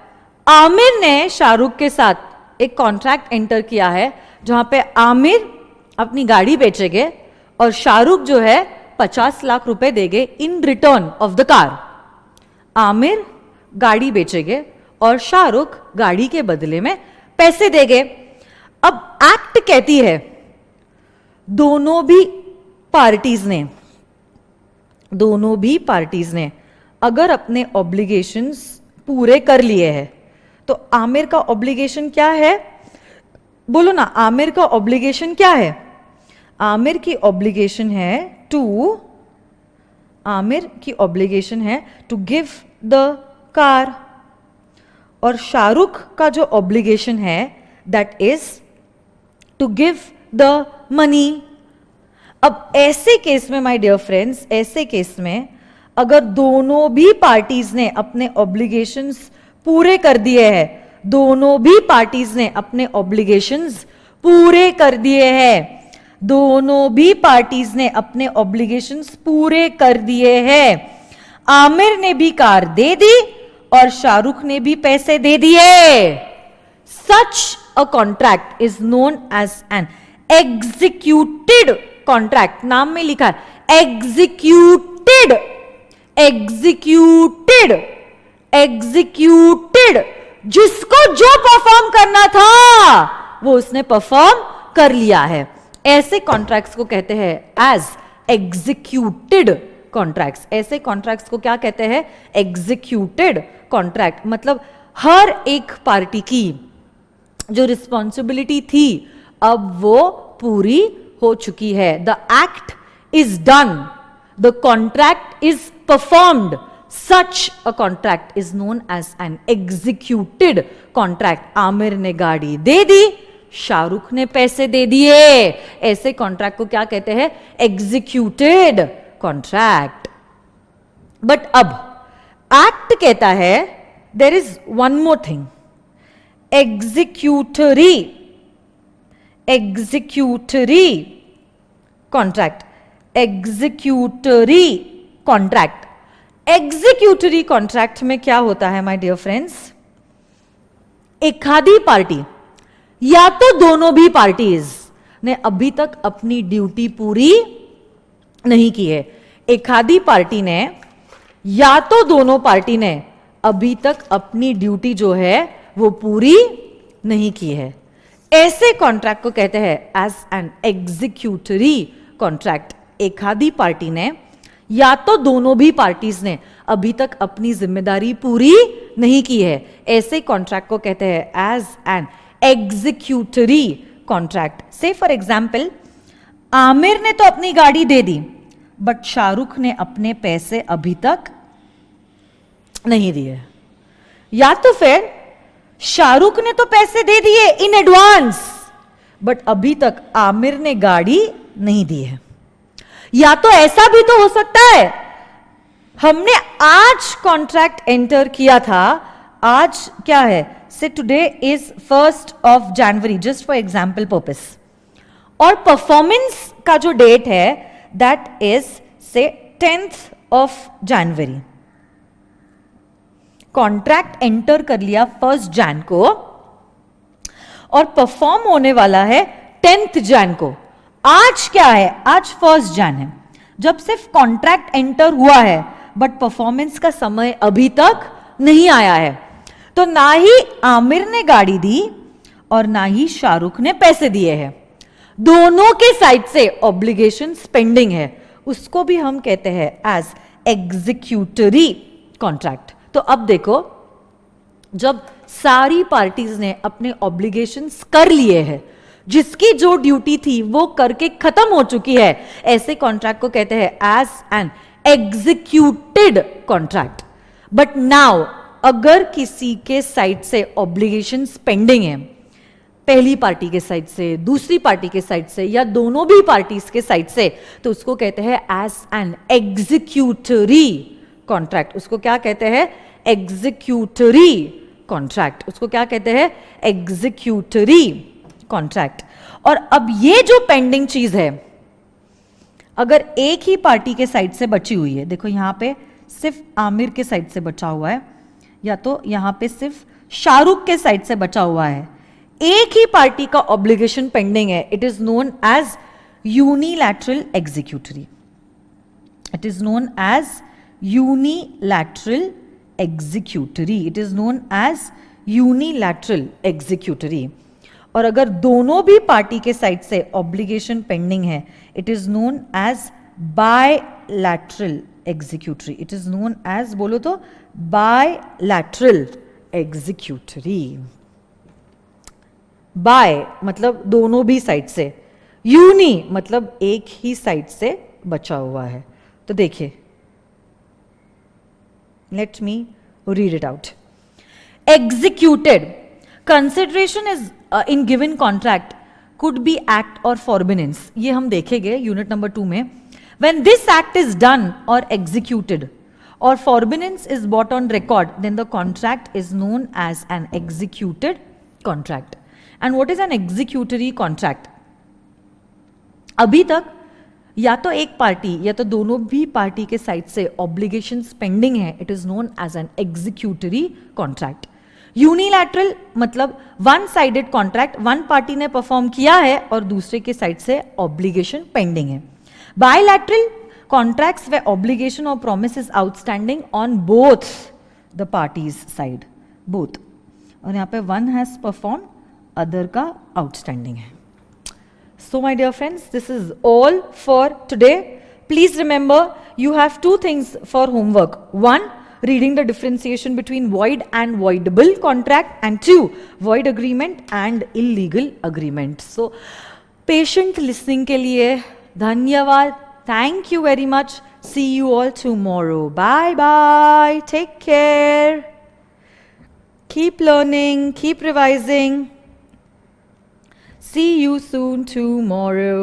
Speaker 1: आमिर ने शाहरुख के साथ एक कॉन्ट्रैक्ट एंटर किया है जहां पे आमिर अपनी गाड़ी बेचेंगे और शाहरुख जो है 50 लाख रुपए देंगे in return of the car. Aamir गाड़ी बेचेंगे और शाहरुख गाड़ी के बदले में पैसे देंगे. अब एक्ट कहती है दोनों भी पार्टीज ने अगर अपने ऑब्लिगेशंस पूरे कर लिए हैं, तो आमिर का ऑब्लिगेशन क्या है, बोलो ना, आमिर का ऑब्लिगेशन क्या है? आमिर की ऑब्लिगेशन है टू गिव द कार. और शाहरुख का जो ऑब्लिगेशन है that is to give the money. अब ऐसे केस में माय डियर फ्रेंड्स, ऐसे केस में अगर दोनों भी पार्टीज ने अपने ऑब्लिगेशंस पूरे कर दिए हैं, दोनों भी पार्टीज ने अपने ऑब्लिगेशंस पूरे कर दिए हैं, दोनों भी पार्टीज ने अपने ऑब्लिगेशंस पूरे कर दिए हैं, आमिर ने भी कार दे दी और शाहरुख ने भी पैसे दे दिए, such a contract is known as an executed contract. नाम में लिखा है एग्जीक्यूटेड, एग्जीक्यूटेड, एग्जीक्यूटेड. जिसको जो परफॉर्म करना था वो उसने परफॉर्म कर लिया है. ऐसे कॉन्ट्रैक्ट्स को कहते हैं एज एग्जीक्यूटेड कॉन्ट्रैक्ट्स. ऐसे कॉन्ट्रैक्ट्स को क्या कहते हैं? Executed contract. मतलब हर एक पार्टी की जो रिस्पॉन्सिबिलिटी थी अब वो पूरी हो चुकी है. The act is done, the contract is performed. Such a contract is known as an executed contract. Aamir ने गाड़ी दे दी, शाहरुख ने पैसे दे दिए. ऐसे कॉन्ट्रैक्ट को क्या कहते हैं? Executed contract. बट अब एक्ट कहता है there is one more thing, executory, executory contract, executory contract. Executory contract में क्या होता है माय डियर फ्रेंड्स, एखादी पार्टी या तो दोनों भी पार्टीज ने अभी तक अपनी ड्यूटी पूरी नहीं की है। एखादी पार्टी ने या तो दोनों पार्टी ने अभी तक अपनी ड्यूटी जो है वो पूरी नहीं की है। ऐसे कॉन्ट्रैक्ट को कहते हैं एज एन एग्जीक्यूटरी कॉन्ट्रैक्ट। एखादी पार्टी ने या तो दोनों भी पार्टीज ने अभी तक अपनी जिम्मेदारी पूरी नहीं की है, ऐसे कॉन्ट्रैक्ट को कहते हैं एज एन एग्जीक्यूटरी कॉन्ट्रैक्ट। से फॉर एग्जाम्पल, आमिर ने तो अपनी गाड़ी दे दी बट शाहरुख ने अपने पैसे अभी तक नहीं दिए। या तो फिर शाहरुख ने तो पैसे दे दिए इन एडवांस बट अभी तक आमिर ने गाड़ी नहीं दी है। या तो ऐसा भी तो हो सकता है, हमने आज कॉन्ट्रैक्ट एंटर किया था, आज क्या है, से today is 1st of January, just for example purpose, और परफॉर्मेंस का जो डेट है दैट इज से 10th of January। Contract enter कर लिया 1st Jan को और परफॉर्म होने वाला है 10th Jan को। आज क्या है, आज 1st Jan है। जब सिर्फ कॉन्ट्रैक्ट एंटर हुआ है बट परफॉर्मेंस का समय अभी तक नहीं आया है, तो ना ही आमिर ने गाड़ी दी और ना ही शाहरुख ने पैसे दिए हैं। दोनों के साइड से ऑब्लिगेशन पेंडिंग है, उसको भी हम कहते हैं एज एग्जीक्यूटरी कॉन्ट्रैक्ट। तो अब देखो, जब सारी पार्टीज ने अपने ऑब्लिगेशंस कर लिए हैं, जिसकी जो ड्यूटी थी वो करके खत्म हो चुकी है, ऐसे कॉन्ट्रैक्ट को कहते हैं as an executed contract. But now अगर किसी के साइड से ऑब्लिगेशंस पेंडिंग है, पहली पार्टी के साइड से, दूसरी पार्टी के साइड से या दोनों भी पार्टीज के साइड से, तो उसको कहते हैं एज एन एग्जीक्यूटरी कॉन्ट्रैक्ट। उसको क्या कहते हैं, एग्जीक्यूटरी कॉन्ट्रैक्ट। उसको क्या कहते हैं, एग्जीक्यूटरी कॉन्ट्रैक्ट। और अब ये जो पेंडिंग चीज है, अगर एक ही पार्टी के साइड से बची हुई है, देखो यहां पे सिर्फ आमिर के साइड से बचा हुआ है या तो यहां पे सिर्फ शाहरुख के साइड से बचा हुआ है, एक ही पार्टी का ऑब्लिगेशन पेंडिंग है, it is known as unilateral executory. It is known as unilateral executory. It is known as unilateral executory. और अगर दोनों भी पार्टी के साइड से ऑब्लिगेशन पेंडिंग है, it is known as bilateral executory. It is known as, बोलो तो, बायलैटरल एग्जीक्यूटरी। बाय मतलब दोनों भी साइड से, यूनी मतलब एक ही साइड से बचा हुआ है। तो देखिए, let me read it out. Executed consideration is in given contract could be act or forbearance। ये हम देखेंगे यूनिट नंबर 2 में। When this act is done or executed or forbearance is brought on record, then the contract is known as an executed contract. And what is an executory contract? अभी तक या तो एक पार्टी या तो दोनों भी पार्टी के साइड से ऑब्लिगेशंस पेंडिंग है, it is known as an executory contract. Unilateral मतलब one sided contract, one party ने परफॉर्म किया है और दूसरे के साइड से ऑब्लिगेशन पेंडिंग है। बायलैटरल कॉन्ट्रैक्ट्स वे ऑब्लिगेशन और promise is outstanding on both the parties side, both, और यहाँ पे वन हैज परफॉर्म, अदर का आउटस्टैंडिंग है। So my dear friends, this is all for today. Please remember, you have two things for homework. One, reading the differentiation between void and voidable contract, and two, void agreement and illegal agreement. So, patient listening के लिए धन्यवाद. Thank you very much. See you all tomorrow. Bye bye. Take care. Keep learning, keep revising. See you soon tomorrow.